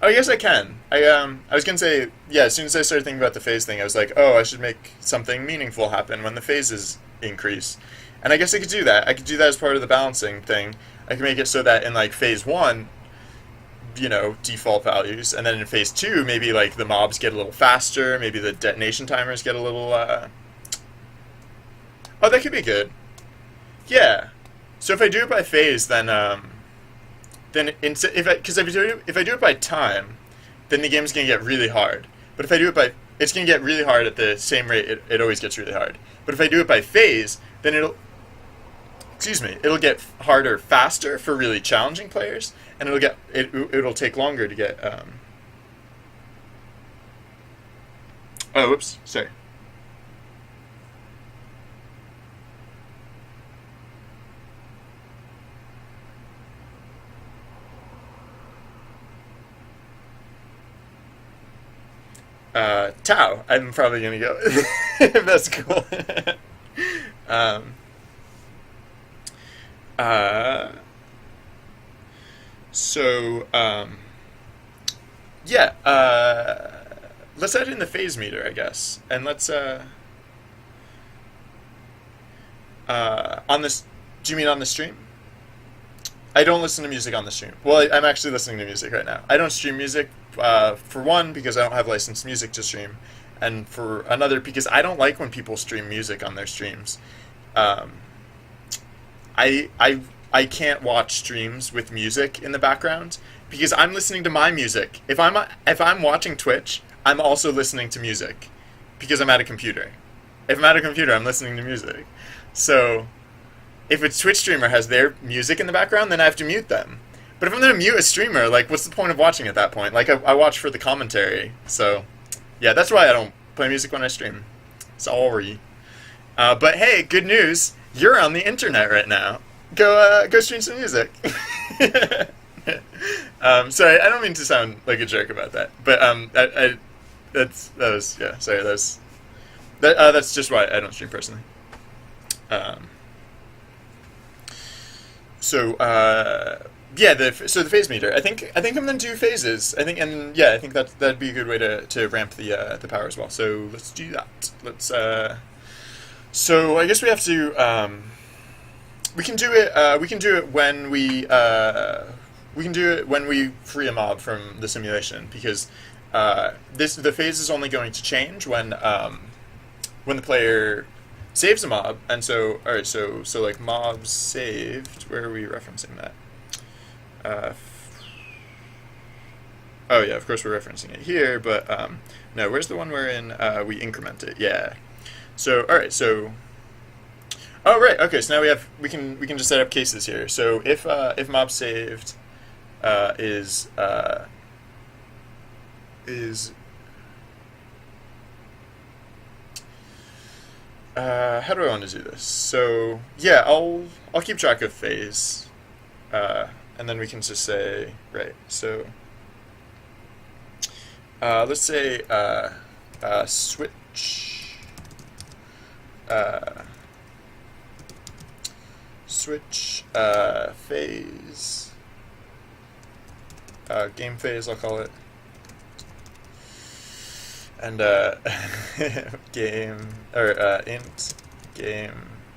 Oh, yes, I can. I was gonna say, yeah. As soon as I started thinking about the phase thing, I was like, oh, I should make something meaningful happen when the phases increase. And I guess I could do that. I could do that as part of the balancing thing. I can make it so that in like phase 1, default values, and then in phase 2, maybe like the mobs get a little faster. Maybe the detonation timers get a little. Oh, that could be good. Yeah. So if I do it by phase, then if I do it by time, then the game's gonna get really hard. But if I do it by, it's gonna get really hard at the same rate it always gets really hard. But if I do it by phase, then it'll get harder faster for really challenging players, and it'll take longer to get. Oh, whoops, sorry. Tau. I'm probably gonna go if that's cool. um, uh, so yeah. Let's add in the phase meter, I guess, and let's on this. Do you mean on the stream? I don't listen to music on the stream. Well, I'm actually listening to music right now. I don't stream music, for one, because I don't have licensed music to stream, and for another, because I don't like when people stream music on their streams. Um, I can't watch streams with music in the background because I'm listening to my music. If I'm watching Twitch, I'm also listening to music because I'm at a computer. If I'm at a computer, I'm listening to music. So if a Twitch streamer has their music in the background, then I have to mute them. But if I'm going to mute a streamer, like, what's the point of watching at that point? Like, I watch for the commentary. So, yeah, that's why I don't play music when I stream. Sorry. But hey, good news. You're on the internet right now. Go stream some music. Sorry, I don't mean to sound like a jerk about that. But, that's just why I don't stream personally. Yeah, the phase meter. I think I'm gonna do phases. I think that'd be a good way to ramp the power as well. So let's do that. So I guess we have to. We can do it. We can do it when we. We can do it when we free a mob from the simulation because the phase is only going to change when the player saves a mob, and so all right, so like mobs saved. Where are we referencing that? Oh yeah, of course we're referencing it here, but no, where's the one wherein we increment it? Yeah. So all right, so oh right, okay. So now we can just set up cases here. So if mob saved is how do I want to do this? So yeah, I'll keep track of phase, and then we can just say right. So let's say switch phase game phase. I'll call it. And game or int game.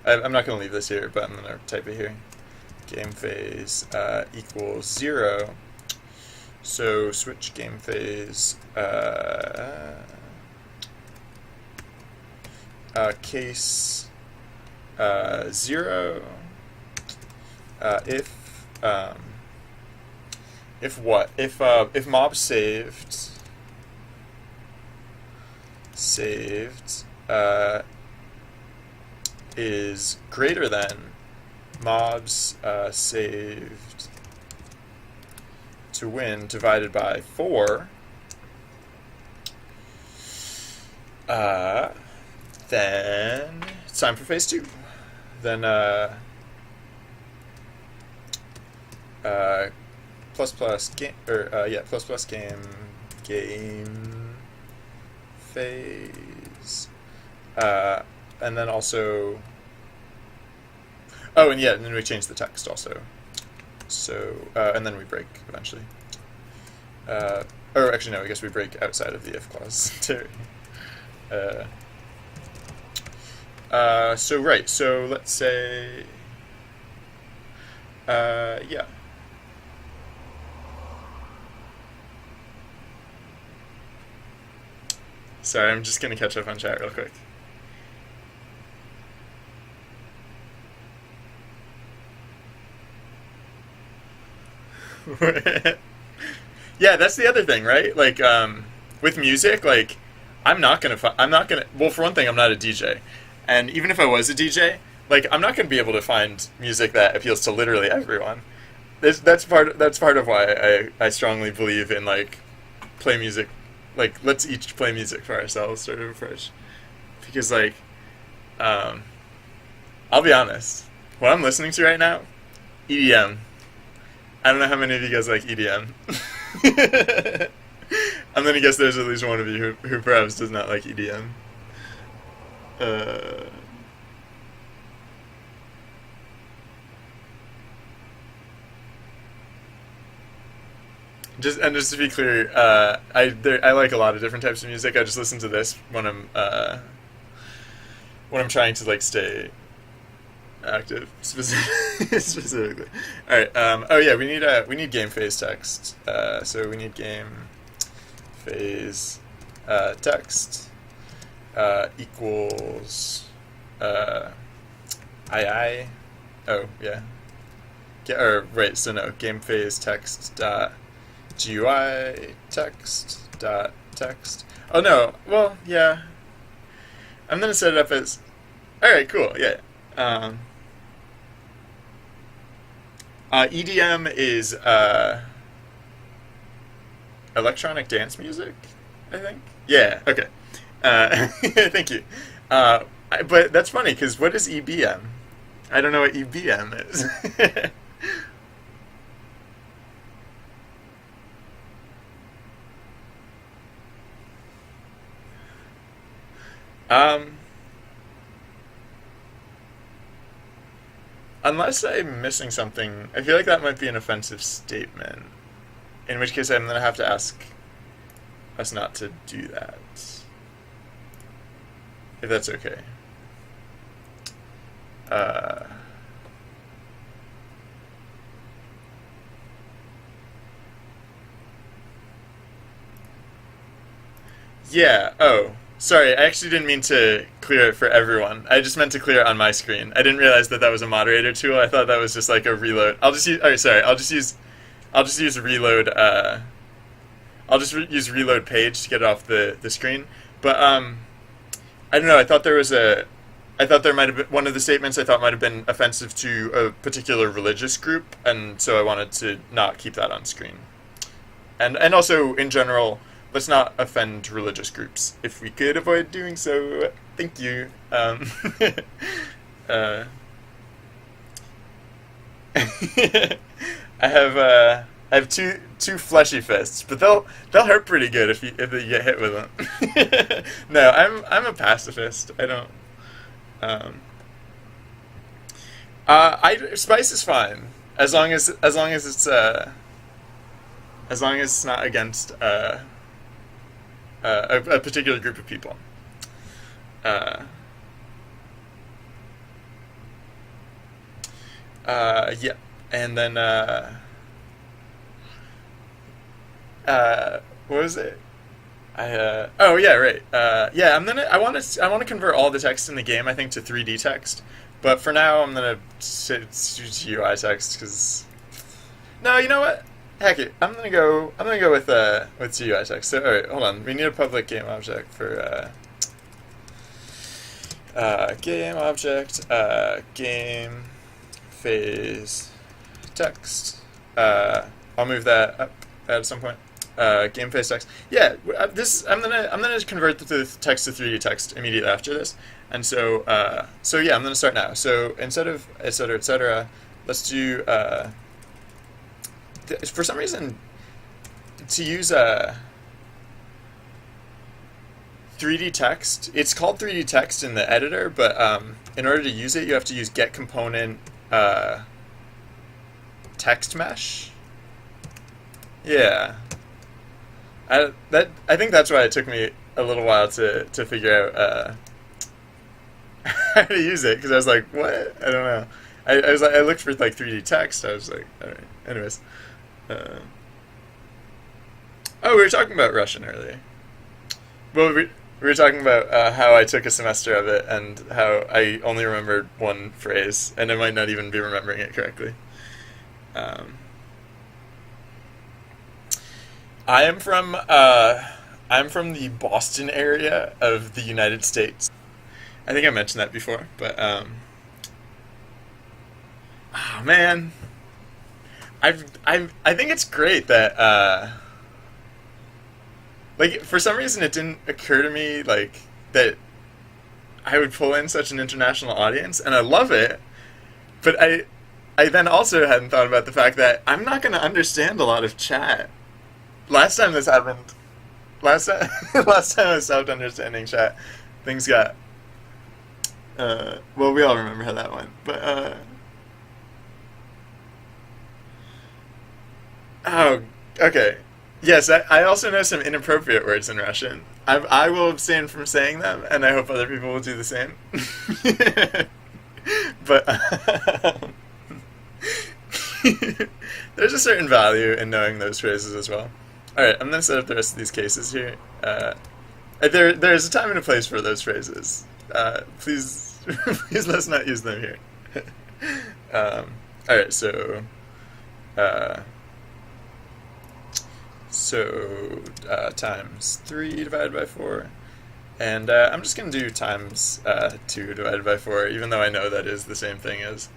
I'm not going to leave this here, but I'm going to type it here. Game phase equals 0. So switch game phase case 0 if what if mob saved is greater than mobs saved to win divided by 4, then it's time for phase 2. Then plus game plus game phase, and then also and then we change the text also. So and then we break eventually. Or actually no, I guess we break outside of the if clause too. So right, so let's say yeah. Sorry, I'm just going to catch up on chat real quick. Yeah, that's the other thing, right? Like, with music, like, well, for one thing, I'm not a DJ. And even if I was a DJ, like, I'm not going to be able to find music that appeals to literally everyone. That's part of why I strongly believe in, like, play music. Like, let's each play music for ourselves, sort of approach. Because, like, I'll be honest. What I'm listening to right now, EDM. I don't know how many of you guys like EDM. I'm I'm gonna guess there's at least one of you who perhaps does not like EDM. Uh, just to be clear, I like a lot of different types of music. I just listen to this when I'm trying to like stay active specifically. All right. Oh yeah, we need game phase text. So we need game phase text equals I. Oh yeah. Or wait. So no. Game phase text dot GUI text dot text. Oh no. Well yeah. I'm gonna set it up as. All right. Cool. Yeah. EDM is electronic dance music, I think. Yeah, okay. Thank you. But that's funny because what is EBM? I don't know what EBM is. um, Unless I'm missing something, I feel like that might be an offensive statement. In which case, I'm going to have to ask us not to do that. If that's okay. Uh, yeah, oh. Sorry, I actually didn't mean to clear it for everyone. I just meant to clear it on my screen. I didn't realize that that was a moderator tool. I thought that was just like a reload. I'll just use. Oh, sorry. I'll just use reload. Use reload page to get it off the screen. But I don't know. I thought there might have been one of the statements I thought might have been offensive to a particular religious group, and so I wanted to not keep that on screen. And also in general, let's not offend religious groups. If we could avoid doing so, thank you. Uh, I have two fleshy fists, but they'll hurt pretty good if you get hit with them. No, I'm a pacifist. I don't. Um, I spice is fine as long as it's not against a particular group of people. Uh, yeah, and then what was it? Oh yeah, right. Yeah, I want to convert all the text in the game, I think, to 3D text. But for now, I'm gonna choose UI text because. No, you know what? Heck it. I'm gonna go with UI text. So all right, hold on. We need a public game object for game object game phase text. I'll move that up at some point. Game phase text. Yeah, I'm gonna convert the text to 3D text immediately after this, and so yeah, I'm gonna start now. So instead of etc., let's do for some reason to use 3D text. It's called 3D text in the editor, but in order to use it, you have to use get component text mesh. Yeah. I think that's why it took me a little while to figure out how to use it, because I was like, what? I don't know. I looked for like 3D text. I was like, all right. Anyways, oh, we were talking about Russian earlier. Well, we were talking about how I took a semester of it and how I only remembered one phrase, and I might not even be remembering it correctly. I'm from the Boston area of the United States. I think I mentioned that before, but oh man, I think it's great that like for some reason it didn't occur to me like that I would pull in such an international audience, and I love it, but I then also hadn't thought about the fact that I'm not going to understand a lot of chat. Last time this happened, last time, last time I stopped understanding chat, things got. Well, we all remember how that went, but oh, okay. Yes, I also know some inappropriate words in Russian. I will abstain from saying them, and I hope other people will do the same. But there's a certain value in knowing those phrases as well. All right, I'm going to set up the rest of these cases here. There's a time and a place for those phrases. Please, please let's not use them here. All right, so times 3 divided by 4. And I'm just going to do times 2 divided by 4, even though I know that is the same thing as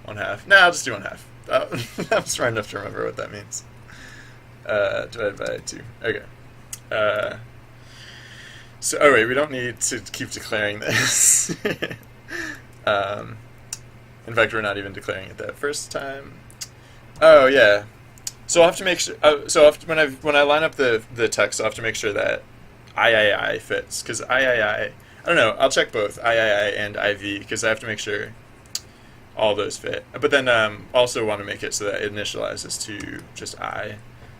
1/2. No, I'll just do 1/2. I'm smart enough to remember what that means. Divided by 2. Okay. So, oh wait, we don't need to keep declaring this. In fact, we're not even declaring it that first time. Oh yeah. So I'll have to make sure. When I line up the text, I'll have to make sure that I fits, because I don't know. I'll check both I and IV, because I have to make sure all those fit. But then also want to make it so that it initializes to just I.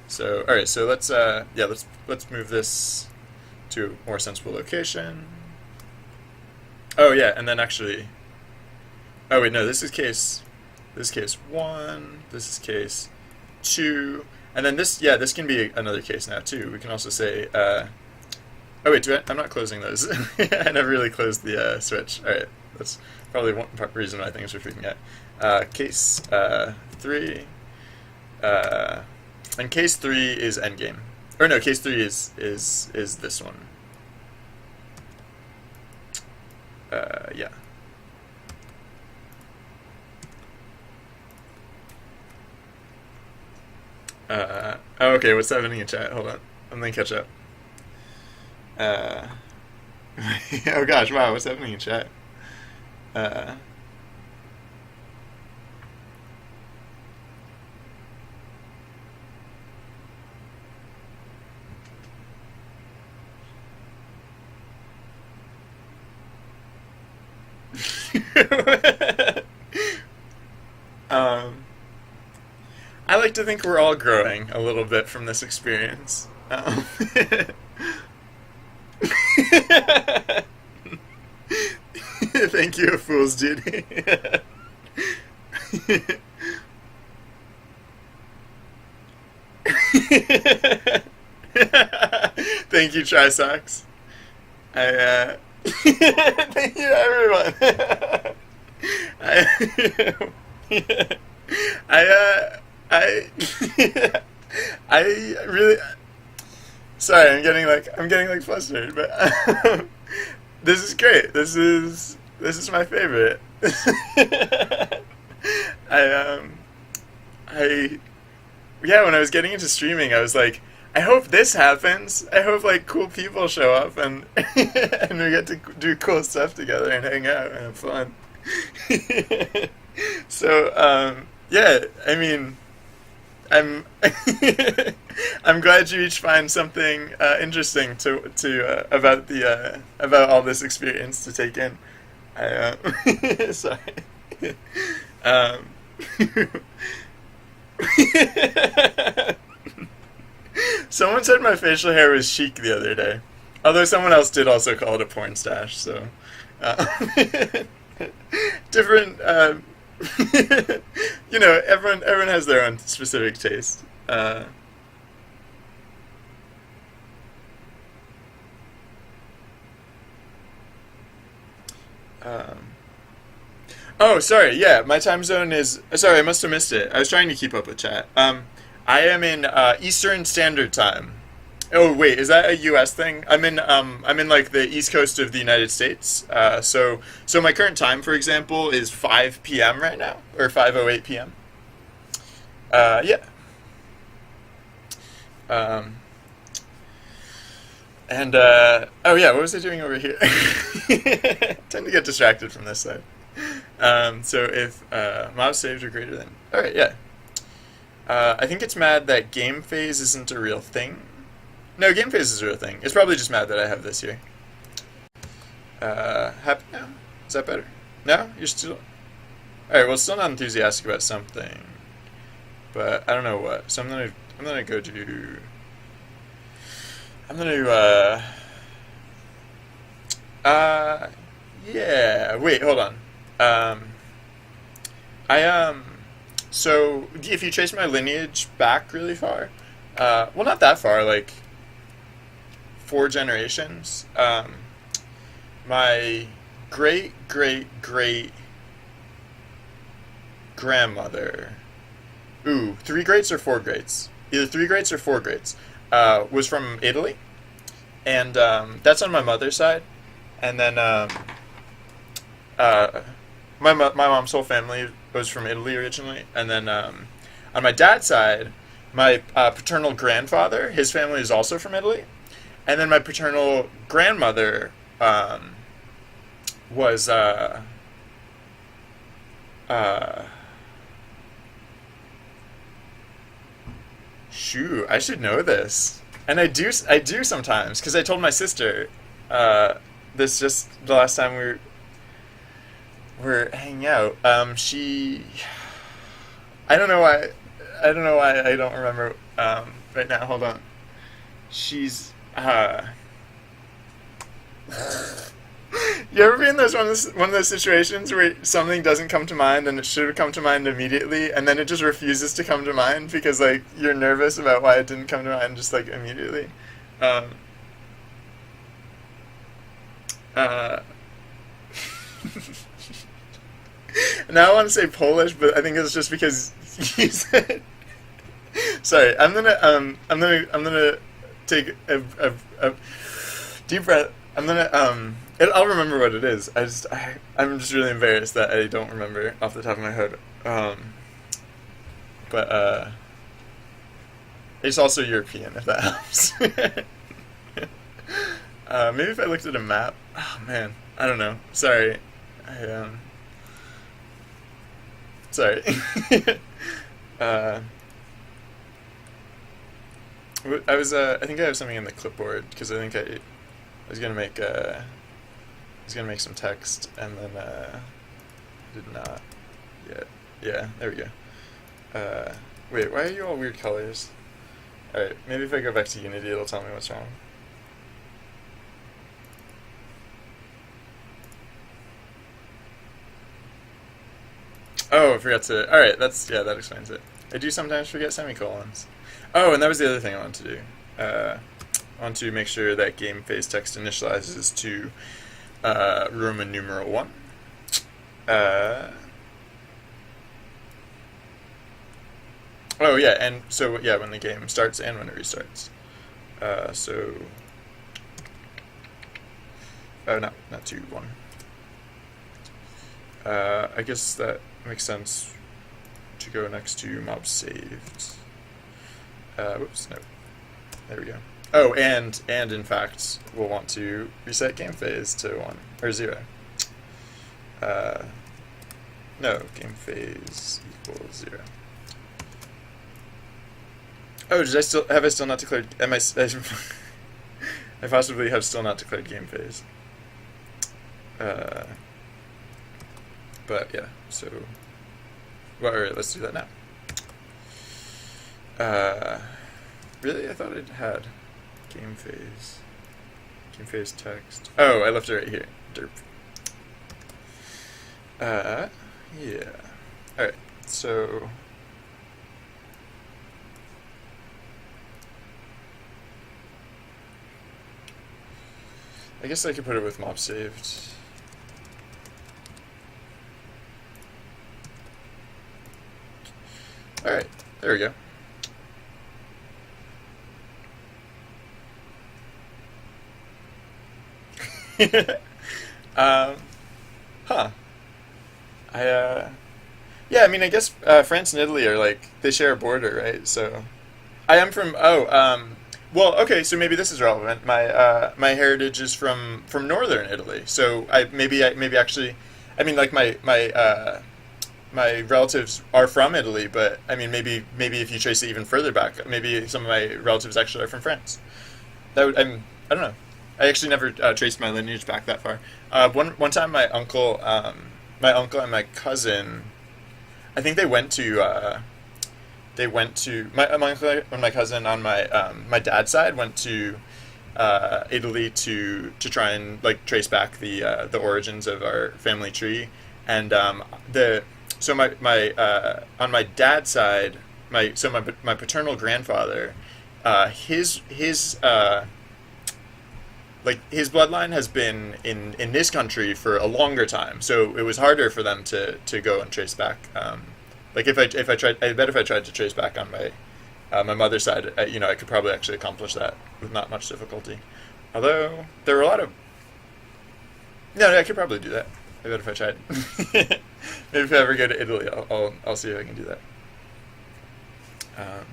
So all right. So let's move this to a more sensible location. Oh yeah, and then actually. Oh wait, no. This is case 1. This is case 2, and then this can be another case now too. We can also say oh wait, I'm not closing those. I never really closed the switch. All right, that's probably one reason why things are freaking out. Case 3, and case 3 is endgame, or no, case 3 is this one. Yeah. Oh, okay, what's happening in chat? Hold on. I'm gonna catch up. Oh gosh, wow, what's happening in chat? I like to think we're all growing a little bit from this experience. Thank you, Fool's Duty. Thank you, Trisocks. Thank you, everyone. I really. Sorry, I'm getting like flustered, but this is great. This is my favorite. Yeah, when I was getting into streaming, I was like, I hope this happens. I hope like cool people show up and and we get to do cool stuff together and hang out and have fun. So yeah, I mean, I'm I'm glad you each find something interesting to about all this experience to take in. Sorry. Someone said my facial hair was chic the other day, although someone else did also call it a porn stash. So different. You know, everyone has their own specific taste. Oh, sorry. Yeah, my time zone is. Sorry, I must have missed it. I was trying to keep up with chat. I am in Eastern Standard Time. Oh wait, is that a U.S. thing? I'm in like the East Coast of the United States. So my current time, for example, is 5 p.m. right now, or 5:08 p.m. Yeah. And oh yeah, what was I doing over here? Tend to get distracted from this side. So if mob saved are greater than. All right, yeah. I think it's mad that game phase isn't a real thing. No, game phase is a real thing. It's probably just mad that I have this here. Happy now? Is that better? No? You're still... Alright, well, still not enthusiastic about something. But I don't know what. So I'm gonna go to... I'm gonna, yeah, wait, hold on. So if you trace my lineage back really far, well, not that far, like 4 generations, my great great great grandmother, 3 greats or 4 greats, either 3 greats or 4 greats, was from Italy, and that's on my mother's side, and then my mom's whole family was from Italy originally, and then on my dad's side, my paternal grandfather, his family is also from Italy, and then my paternal grandmother was shoot, I should know this, and I do sometimes because I told my sister this just the last time we were hanging out. I don't know why I don't remember right now. Hold on. She's you ever be in one of those situations where something doesn't come to mind and it should have come to mind immediately, and then it just refuses to come to mind because like you're nervous about why it didn't come to mind just like immediately? Now I want to say Polish, but I think it's just because you said. Sorry, I'm gonna take a deep breath. I'll remember what it is. I'm just really embarrassed that I don't remember off the top of my head. But it's also European, if that helps. Maybe if I looked at a map. Oh man, I don't know. Sorry. Sorry. I think I have something in the clipboard because I think I was gonna make some text, and then did not yet. Yeah, there we go. Wait, why are you all weird colors? Alright, maybe if I go back to Unity it'll tell me what's wrong. Oh, I forgot to... Alright, that explains it. I do sometimes forget semicolons. Oh, and that was the other thing I wanted to do. I want to make sure that game phase text initializes to Roman numeral 1. Oh yeah, and so yeah, when the game starts and when it restarts. Oh, not 2, 1. I guess that makes sense to go next to mob saved. Whoops, no. There we go. Oh, and in fact, we'll want to reset game phase to 1 or 0. No, game phase equals 0. Oh, have I still not declared? I possibly have still not declared game phase. But yeah, so well, alright, let's do that now. Really? I thought it had game phase text. Oh, I left it right here. Derp. Yeah. Alright, so I guess I could put it with mob saved. Alright, there we go. Huh. Yeah, I mean, I guess France and Italy are like, they share a border, right? So, I am from, well, okay, so maybe this is relevant. My heritage is from northern Italy. So, maybe actually, I mean, like my relatives are from Italy, but I mean, maybe if you trace it even further back, maybe some of my relatives actually are from France. that would, I don't know. I actually never traced my lineage back that far. One time, my uncle and my cousin, I think they went to my uncle and my cousin on my dad's side went to Italy to try and like trace back the origins of our family tree, and the so my on my dad's side, my paternal grandfather, his like his bloodline has been in this country for a longer time, so it was harder for them to go and trace back. Like if I tried, I bet if I tried to trace back on my mother's side, I could probably actually accomplish that with not much difficulty. Although there were a lot of no, I could probably do that. I bet if I tried. Maybe if I ever go to Italy, I'll see if I can do that. Um,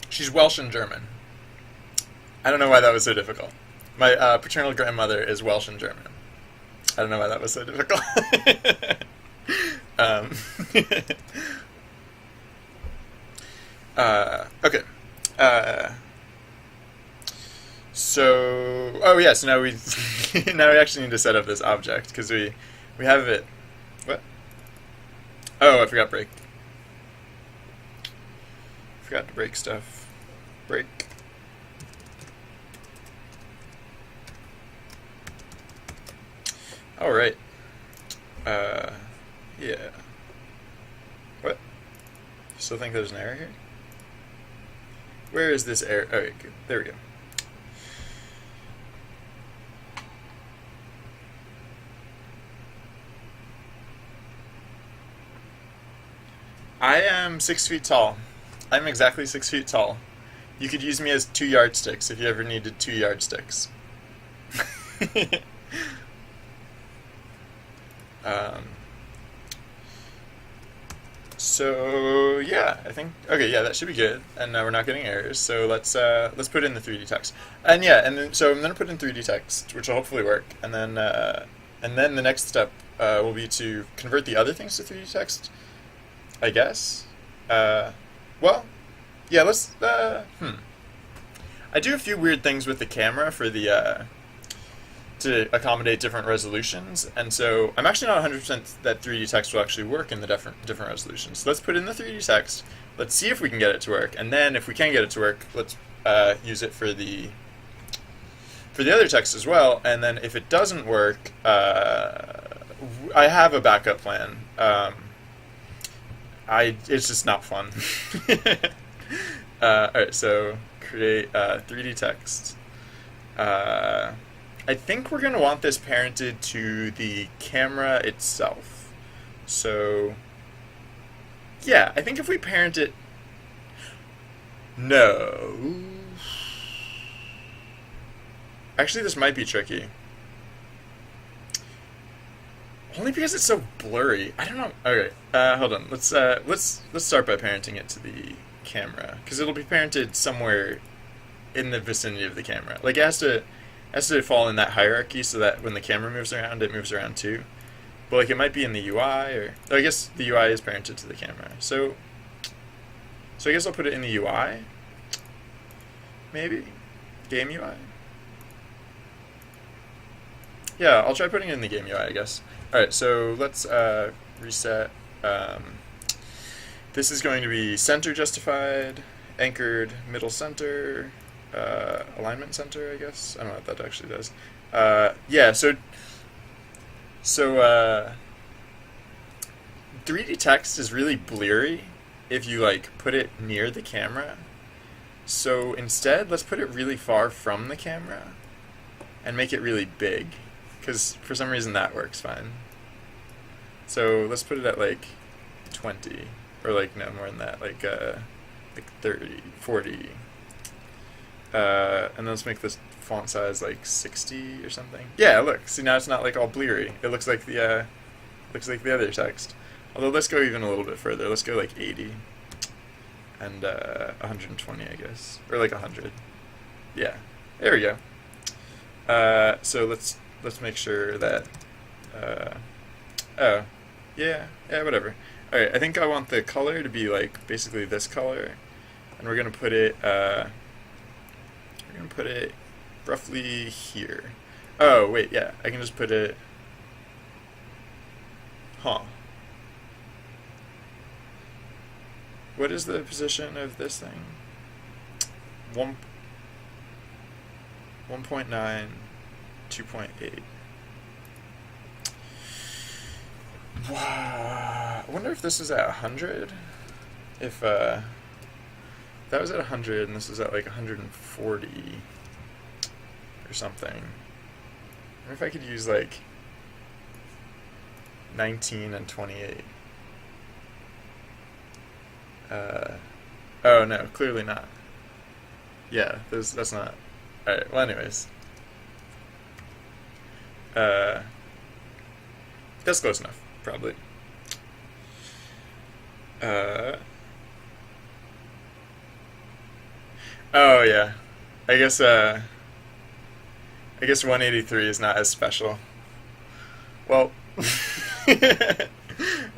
she's Welsh and German. I don't know why that was so difficult. My paternal grandmother is Welsh and German. I don't know why that was so difficult. um, okay. Oh yeah. So now we now we actually need to set up this object because we have it. What? Oh, I forgot break. Forgot to break stuff. Break. All right. Yeah. What? Still think there's an error here? Where is this error? Oh, okay, good. There we go. I am 6 feet tall. I'm exactly 6 feet tall. You could use me as 2 yardsticks if you ever needed 2 yardsticks. Um, so yeah, I think okay, yeah, that should be good, and we're not getting errors. So let's put in the 3D text, and yeah, and then so I'm gonna put in 3D text, which will hopefully work, and then the next step will be to convert the other things to 3D text, I guess. Well, yeah, let's. I do a few weird things with the camera for the to accommodate different resolutions, and so I'm actually not 100% that 3D text will actually work in the different resolutions. So let's put in the 3D text, let's see if we can get it to work, and then if we can get it to work, let's use it for the other text as well, and then if it doesn't work, I have a backup plan. It's just not fun. Alright, so create 3D text. I think we're going to want this parented to the camera itself. So, yeah, I think if we parent it... No. Actually, this might be tricky. Only because it's so blurry. I don't know. Okay, hold on. Let's start by parenting it to the camera, because it'll be parented somewhere in the vicinity of the camera. Like it has to fall in that hierarchy so that when the camera moves around, it moves around too. But like it might be in the UI, or I guess the UI is parented to the camera. So I guess I'll put it in the UI. Maybe game UI. Yeah, I'll try putting it in the game UI, I guess. All right, so let's reset. This is going to be center justified, anchored, middle center, alignment center, I guess. I don't know what that actually does. Yeah, so 3D text is really bleary if you like put it near the camera. So instead, let's put it really far from the camera and make it really big, because for some reason that works fine. So let's put it at like 20, or like no more than that, like 30, 40. And then let's make this font size like 60 or something. Yeah, look, see now it's not like all bleary. It looks like the other text. Although let's go even a little bit further. Let's go like 80 and 120, I guess, or like 100. Yeah, there we go. So let's make sure that Oh, yeah, whatever. All right, I think I want the color to be like basically this color, and we're gonna put it roughly here. Oh wait, yeah, I can just put it. Huh. What is the position of this thing? One 1.9, 2.8. Wow. I wonder if this is at 100. If that was at 100 and this is at like 140 or something. I wonder if I could use like 19 and 28. Oh no, clearly not. Yeah, that's not. Alright, well anyways. Uh, that's close enough, probably. Uh, oh yeah. I guess I guess 183 is not as special. Well, oh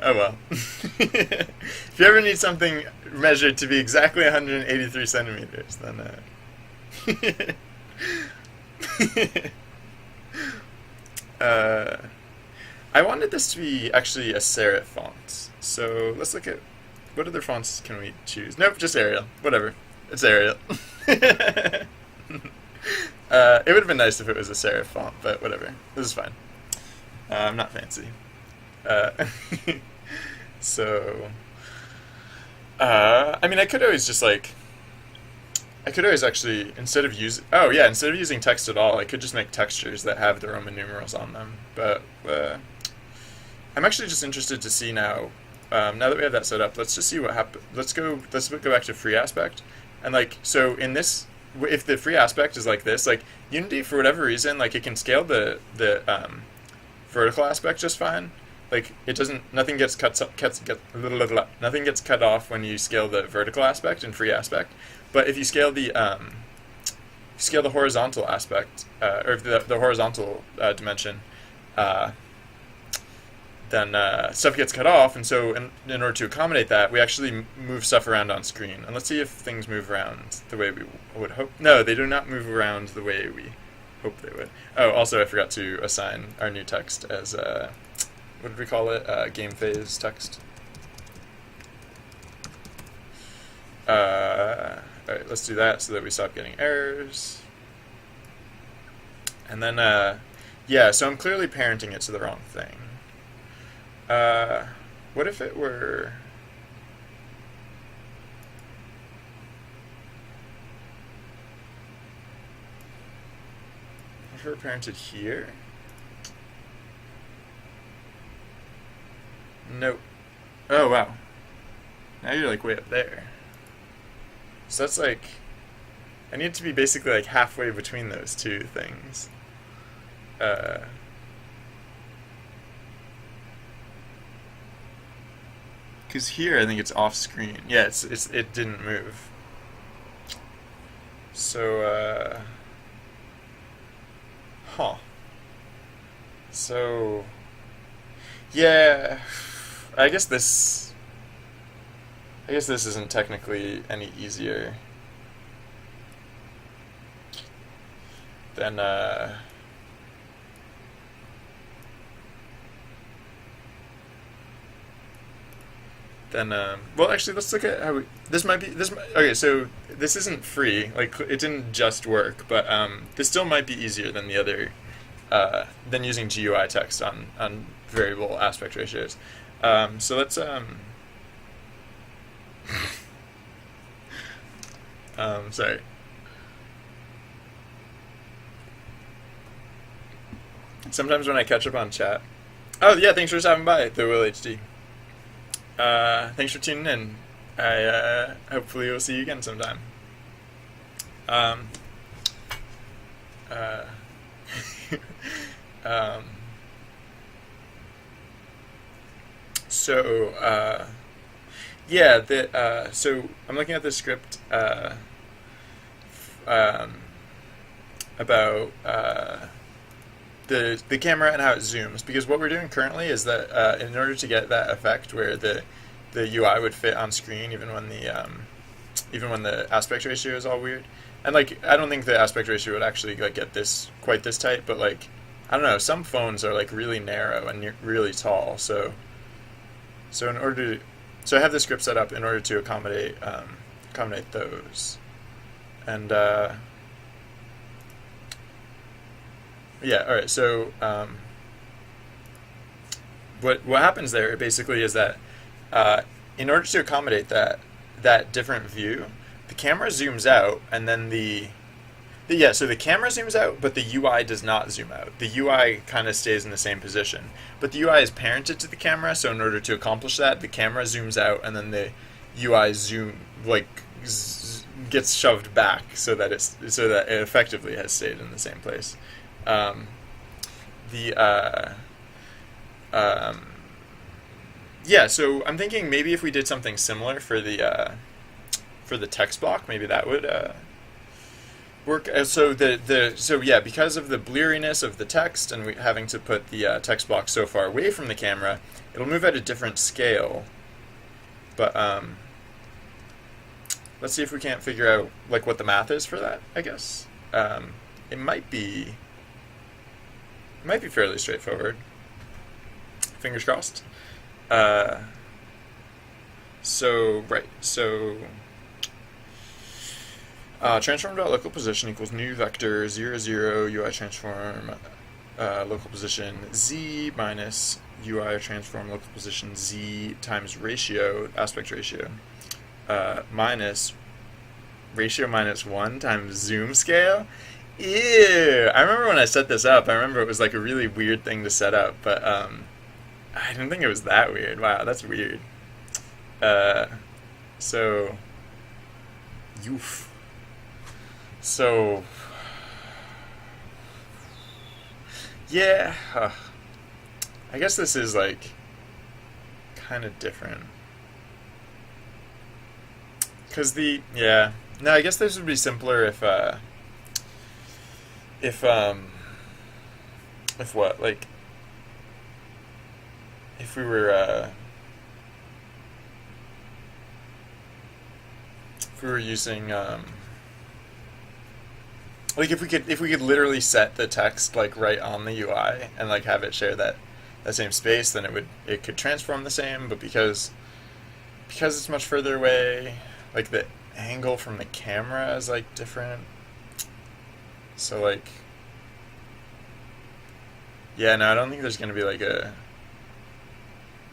well. If you ever need something measured to be exactly 183 centimeters, then uh, I wanted this to be actually a serif font. So let's look at what other fonts can we choose. Nope, just Arial. Whatever. It's Arial. It would have been nice if it was a serif font, but whatever. This is fine. I'm not fancy. Uh, so, I mean, I could always just like, I could always actually, instead of using text at all, I could just make textures that have the Roman numerals on them. But I'm actually just interested to see now, now that we have that set up, let's just see what happens. Let's go back to free aspect. And like, so in this, if the free aspect is like this, like Unity, for whatever reason, like it can scale the vertical aspect just fine. Like it doesn't, nothing gets nothing gets cut off when you scale the vertical aspect in free aspect. But if you scale the horizontal aspect, or if the horizontal dimension, then stuff gets cut off, and so in order to accommodate that, we actually move stuff around on screen. And let's see if things move around the way we would hope. No, they do not move around the way we hope they would. Oh, also I forgot to assign our new text as, what did we call it? Game phase text. Alright, let's do that so that we stop getting errors. And then, yeah, so I'm clearly parenting it to the wrong thing. What if it were... If it were parented here? Nope. Oh, wow. Now you're like way up there. So that's like... I need to be basically like halfway between those two things. Because here I think it's off screen. Yeah, it didn't move. So, huh. So, yeah, I guess this isn't technically any easier than well, actually, let's look at how okay, so this isn't free, like it didn't just work, but this still might be easier than the other than using GUI text on variable aspect ratios. So let's sorry. Sometimes when I catch up on chat. Oh yeah, thanks for stopping by, the Will HD. Thanks for tuning in. I hopefully will see you again sometime. Um, uh, um, so yeah, so I'm looking at the script about the camera and how it zooms, because what we're doing currently is that in order to get that effect where the UI would fit on screen even when the aspect ratio is all weird, and like I don't think the aspect ratio would actually like get this quite this tight, but like I don't know, some phones are like really narrow and really tall, so in order to so I have this script set up in order to accommodate those, and yeah, all right. So what happens there basically is that in order to accommodate that different view, the camera zooms out, and then so the camera zooms out, but the UI does not zoom out. The UI kind of stays in the same position, but the UI is parented to the camera. So in order to accomplish that, the camera zooms out, and then the UI gets shoved back so that it effectively has stayed in the same place. Yeah, so I'm thinking maybe if we did something similar for the text block, maybe that would work. So yeah, because of the blurriness of the text and having to put the text block so far away from the camera, it'll move at a different scale. But let's see if we can't figure out like what the math is for that. I guess it might be fairly straightforward. Fingers crossed. Transform.local position equals new vector 0, 0 UI transform local position z minus UI transform local position z times ratio, aspect ratio, minus ratio minus 1 times zoom scale. Ew! I remember when I set this up, I remember it was like a really weird thing to set up, but I didn't think it was that weird. Wow, that's weird. So, Yoof. So, yeah, I guess this is like kind of different. Cause no, I guess this would be simpler if what, like, if we were using like if we could literally set the text like right on the UI and like have it share that same space, then it could transform the same. But because it's much further away, like the angle from the camera is like different. So like, yeah, no, I don't think there's gonna be like a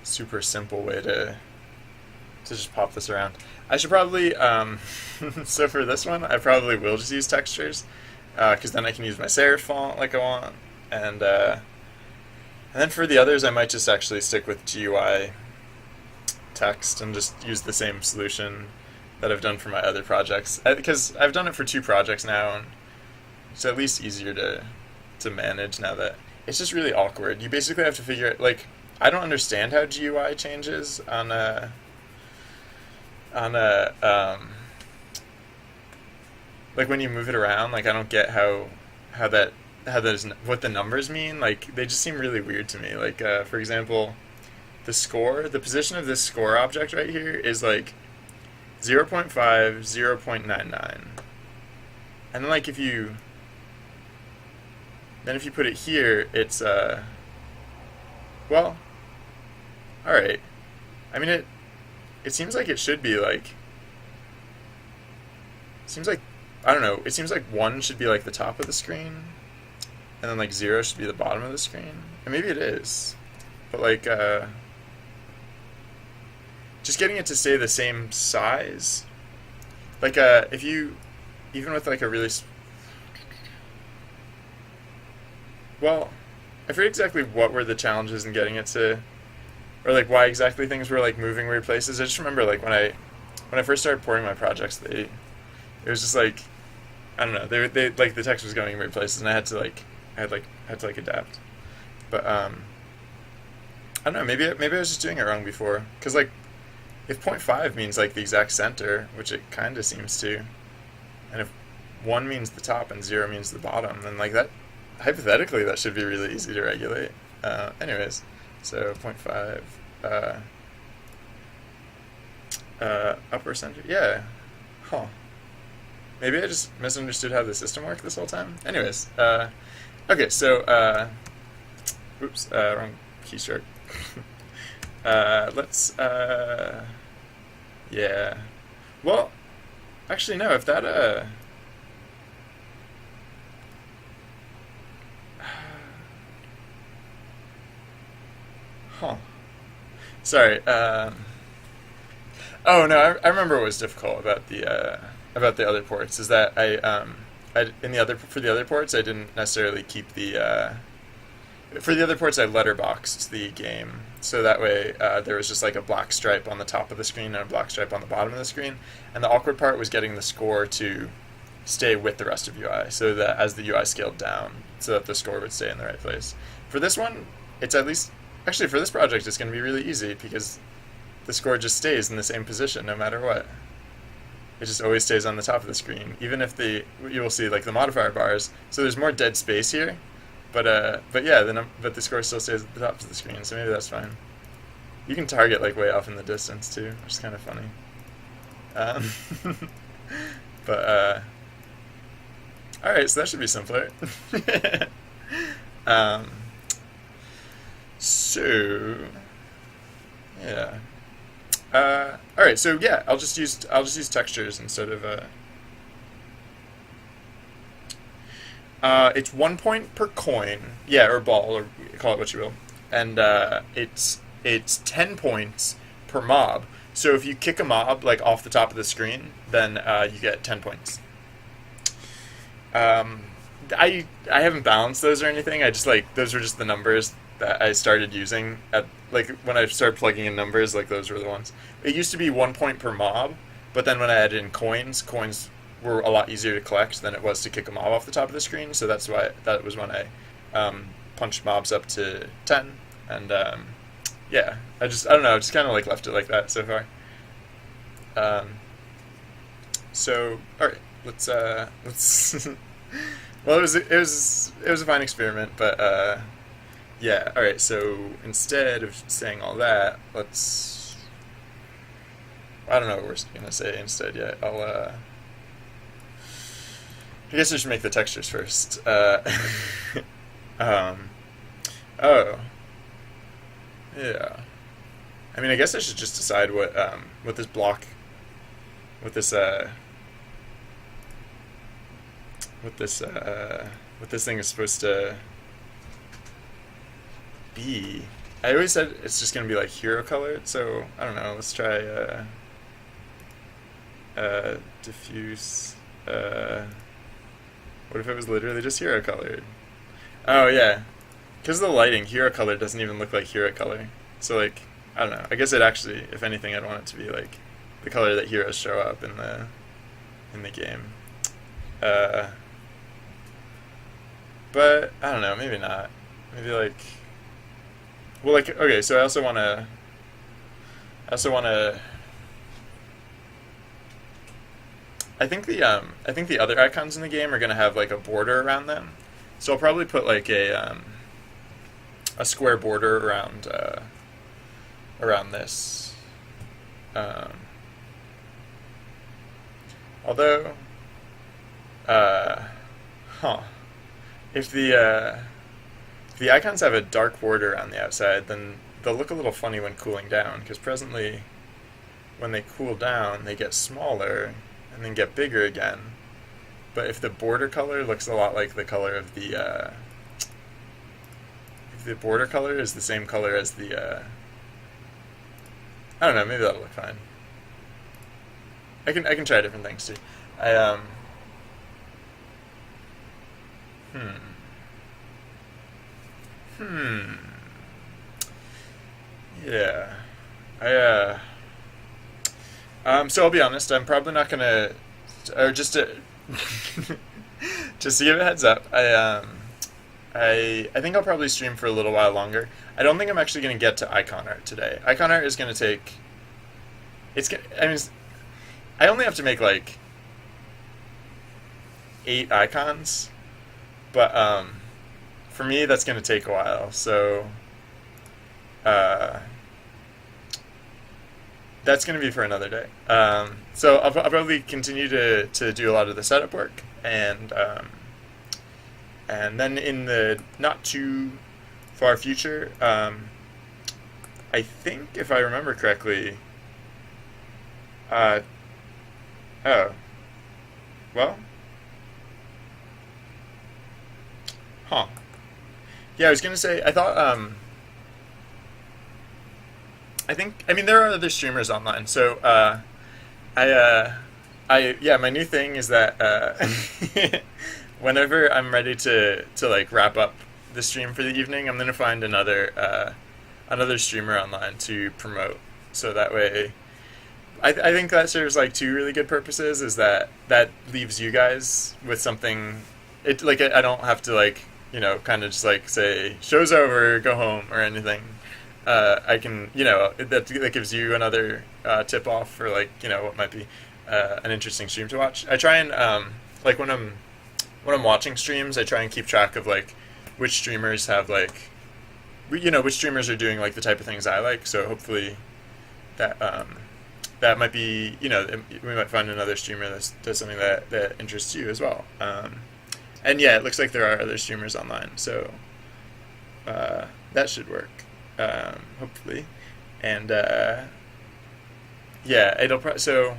super simple way to just pop this around. I should probably so for this one I probably will just use textures, because then I can use my serif font like I want, and then for the others I might just actually stick with GUI text and just use the same solution that I've done for my other projects, because I've done it for 2 projects now, and it's at least easier to manage now that it's just really awkward. You basically have to figure it, like, I don't understand how GUI changes on a like when you move it around. Like, I don't get how those, what the numbers mean. Like, they just seem really weird to me. Like, for example, the position of this score object right here is like 0.5, 0.99, and then like if you put it here, it's well, all right. I mean, it seems like it should be like, I don't know, it seems like 1 should be like the top of the screen, and then like 0 should be the bottom of the screen. And maybe it is, but like just getting it to stay the same size, like if you, even with like a really well, I forget exactly what were the challenges in getting it to, or like why exactly things were like moving weird places. I just remember like when I first started porting my projects, it was just like, I don't know, they like the text was going in weird places, and I had to adapt. But I don't know, maybe I was just doing it wrong before, because like if 0.5 means like the exact center, which it kind of seems to, and if 1 means the top and 0 means the bottom, then like that hypothetically, that should be really easy to regulate. Anyways, so zero point 0.5 upper center. Yeah. Huh. Maybe I just misunderstood how the system worked this whole time. Anyways, okay, so, oops, wrong keystroke. Let's, yeah. Well, actually, no, if that, huh. Sorry, oh no, I remember what was difficult about the other ports is that in the other for the other ports I didn't necessarily keep the for the other ports I letterboxed the game so that way there was just like a black stripe on the top of the screen and a black stripe on the bottom of the screen, and the awkward part was getting the score to stay with the rest of UI so that as the UI scaled down so that the score would stay in the right place. For this one, it's at least actually for this project it's going to be really easy because the score just stays in the same position no matter what. It just always stays on the top of the screen, even if you will see like the modifier bars. So there's more dead space here, but yeah, but the score still stays at the top of the screen, so maybe that's fine. You can target like way off in the distance too, which is kind of funny. But all right, so that should be simpler. um, so yeah. All right, so yeah, I'll just use textures instead of it's 1 point per coin, yeah, or ball, or call it what you will, and it's 10 points per mob. So if you kick a mob like off the top of the screen, then you get 10 points. I haven't balanced those or anything. I just like those were just the numbers that I started using at like when I started plugging in numbers, like those were the ones. It used to be 1 point per mob, but then when I added in coins were a lot easier to collect than it was to kick a mob off the top of the screen. So that was when I punched mobs up to 10, and yeah, I don't know, I just kind of like left it like that so far. So all right, let's well, it was a fine experiment, but yeah, all right. So instead of saying all that, I don't know what we're gonna say instead yet. I guess I should make the textures first. Oh, yeah. I mean, I guess I should just decide what this block, what this thing is supposed to be. I always said it's just gonna be like hero colored, so I don't know. Let's try diffuse. What if it was literally just hero colored? Oh yeah, because of the lighting, hero color doesn't even look like hero color. So like, I don't know. I guess it actually, if anything, I'd want it to be like the color that heroes show up in the game. But I don't know. Maybe not. Maybe like. Well, like okay. So I also want to. I think the other icons in the game are gonna have like a border around them, so I'll probably put like a square border around this. Although, if the icons have a dark border on the outside, then they'll look a little funny when cooling down, because presently, when they cool down, they get smaller and then get bigger again. But if the border color looks a lot like the color of if the border color is the same color as I don't know, maybe that'll look fine. I can try different things too. Yeah. So I'll be honest, I'm probably not gonna, or just to, just to give a heads up, I think I'll probably stream for a little while longer. I don't think I'm actually gonna get to icon art today. Icon art is gonna take, I mean, I only have to make like 8 icons, but for me, that's going to take a while. So uh, that's going to be for another day. So I'll probably continue to do a lot of the setup work, and then in the not too far future, I think if I remember correctly, uh, oh, well, huh. Yeah, I was gonna say, I mean, there are other streamers online. So, I, yeah, my new thing is that, whenever I'm ready to like wrap up the stream for the evening, I'm gonna find another streamer online to promote. So that way, I think that serves like two really good purposes. Is that leaves you guys with something. It like I don't have to like kind of just like say show's over, go home or anything. I can that gives you another tip off for like what might be an interesting stream to watch. I try and like when I'm watching streams, I try and keep track of like which streamers have like which streamers are doing like the type of things I like. So hopefully that that might be we might find another streamer that does something that interests you as well. And yeah, it looks like there are other streamers online, so that should work, hopefully. And yeah, so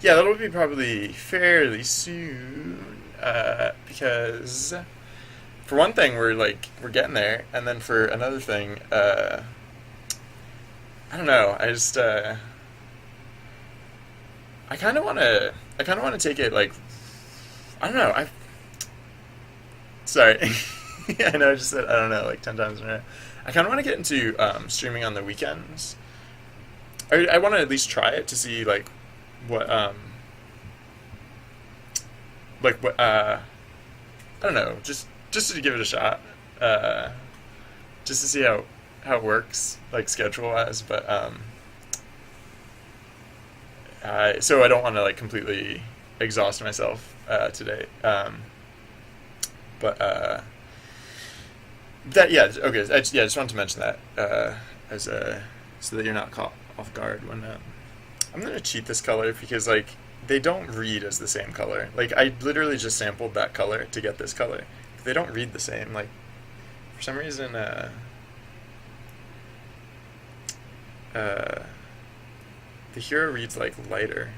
yeah, that'll be probably fairly soon, because for one thing we're getting there, and then for another thing, I don't know, I kind of want to take it like I don't know. Sorry. I know I just said I don't know like 10 times in a row. I kind of want to get into streaming on the weekends. I want to at least try it to see like what I don't know, just to give it a shot. Just to see how it works like schedule wise, but so I don't want to like completely exhaust myself today. But that yeah okay. I just wanted to mention that as so that you're not caught off guard when I'm gonna cheat this color because like they don't read as the same color. Like I literally just sampled that color to get this color. They don't read the same. Like for some reason the hero reads like lighter,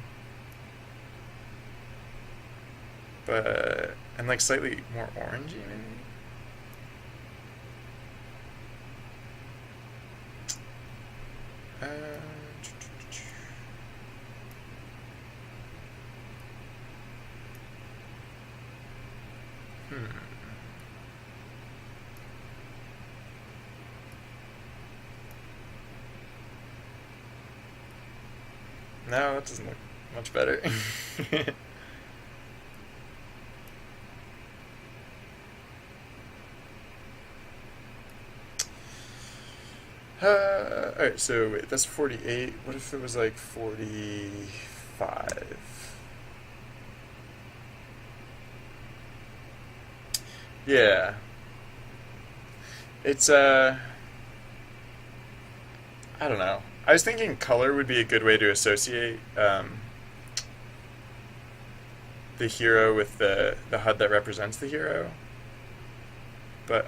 but and like slightly more orangey maybe. Uh, hmm. No, that doesn't look much better. Alright, so wait, that's 48. What if it was like 45? Yeah. It's, I don't know. I was thinking color would be a good way to associate the hero with the HUD that represents the hero. But,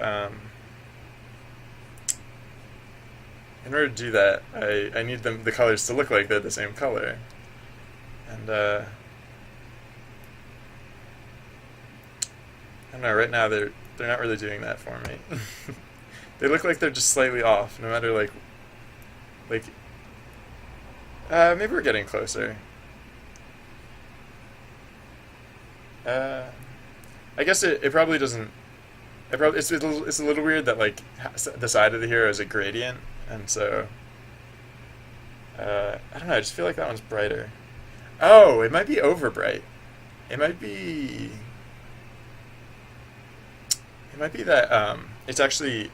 in order to do that, I need the colors to look like they're the same color. And, I don't know, right now they're not really doing that for me. They look like they're just slightly off, no matter like maybe we're getting closer. I guess it probably doesn't. It's a little weird that like the side of the hero is a gradient, and so I don't know. I just feel like that one's brighter. Oh, it might be over bright. It might be. It might be that it's actually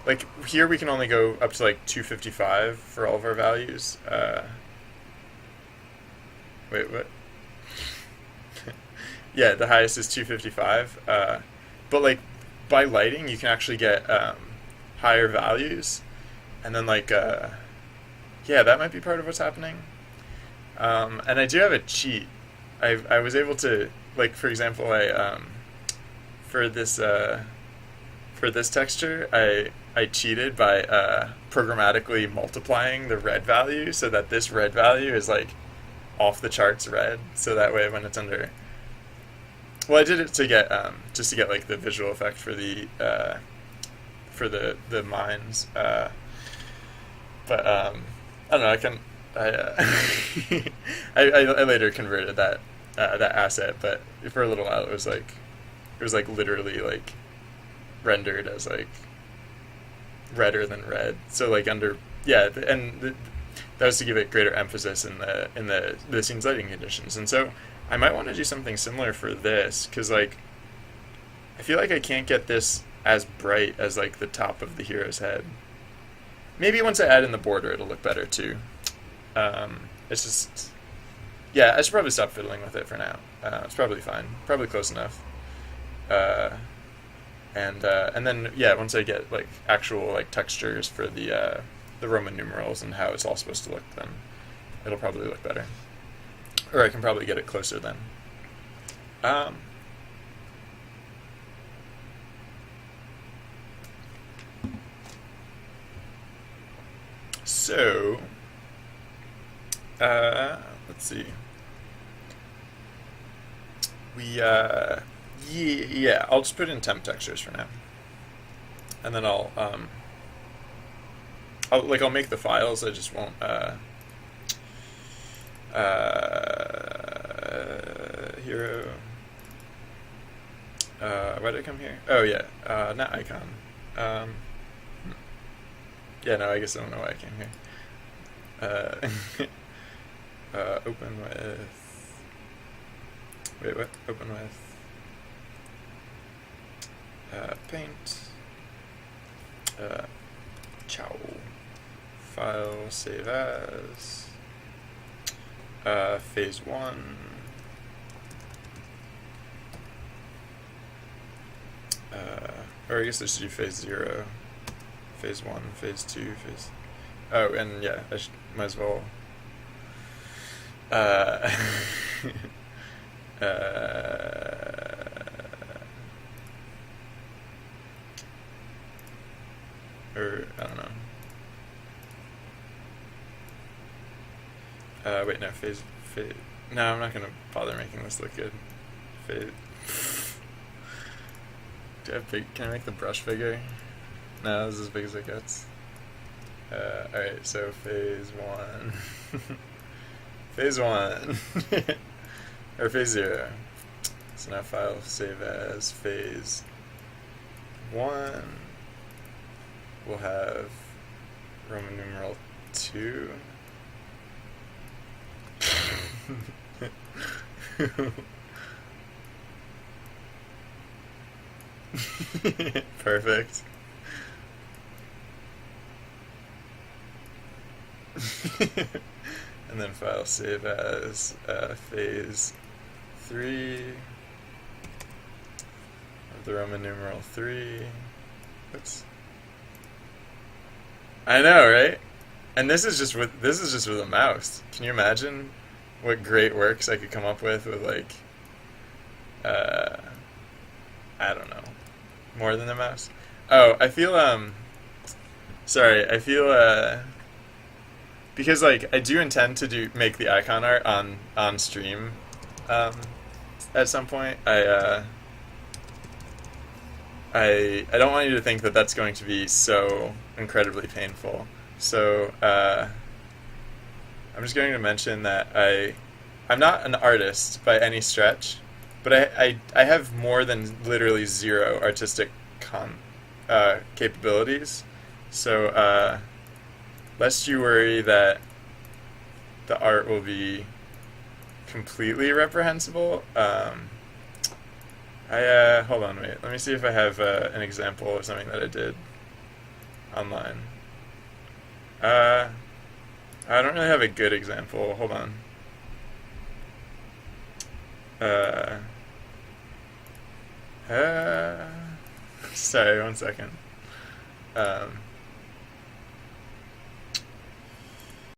like here we can only go up to like 255 for all of our values. Wait, what? Yeah, the highest is 255. But like by lighting you can actually get higher values, and then like yeah, that might be part of what's happening. And I do have a cheat. I was able to, like, for example, for this texture, I cheated by programmatically multiplying the red value so that this red value is like off the charts red. So that way, when it's under, well, I did it to get just to get like the visual effect for the mines. But I don't know. I later converted that asset, but for a little while it was like literally like rendered as like redder than red. So like under, yeah, that was to give it greater emphasis in the scene's lighting conditions. And so I might want to do something similar for this, because like I feel like I can't get this as bright as like the top of the hero's head. Maybe once I add in the border it'll look better too. It's just, yeah, I should probably stop fiddling with it for now. It's probably fine, probably close enough. And then, yeah, once I get like actual like textures for the Roman numerals and how it's all supposed to look, then it'll probably look better, or I can probably get it closer then. So let's see. Yeah, I'll just put in temp textures for now, and then I'll make the files. I just won't hero. Why did I come here? Oh yeah, not icon. Yeah, no, I guess I don't know why I came here. Open with. Wait, what? Open with. Paint. Ciao. File, save as. Phase 1. Or I guess I should do phase 0. Phase 1, phase 2, phase. Oh, and yeah, I might as well. Or I don't know. Wait, no, phase. No, I'm not gonna bother making this look good. Phase. Do I have big? Can I make the brush bigger? No, this is as big as it gets. Alright, so phase 1. Phase 1. Or phase 0. So now file save as phase 1. We'll have Roman numeral 2. Perfect. And then file save as phase 3 of the Roman numeral 3. Oops. I know, right? And this is just with a mouse. Can you imagine what great works I could come up with like I don't know, more than a mouse? Oh, I feel because like I do intend to make the icon art on stream at some point. I don't want you to think that that's going to be so incredibly painful. So I'm just going to mention that I'm not an artist by any stretch, but I have more than literally zero artistic capabilities. So lest you worry that the art will be completely reprehensible, hold on, wait. Let me see if I have an example of something that I did online. I don't really have a good example. Hold on. Sorry, 1 second. Um,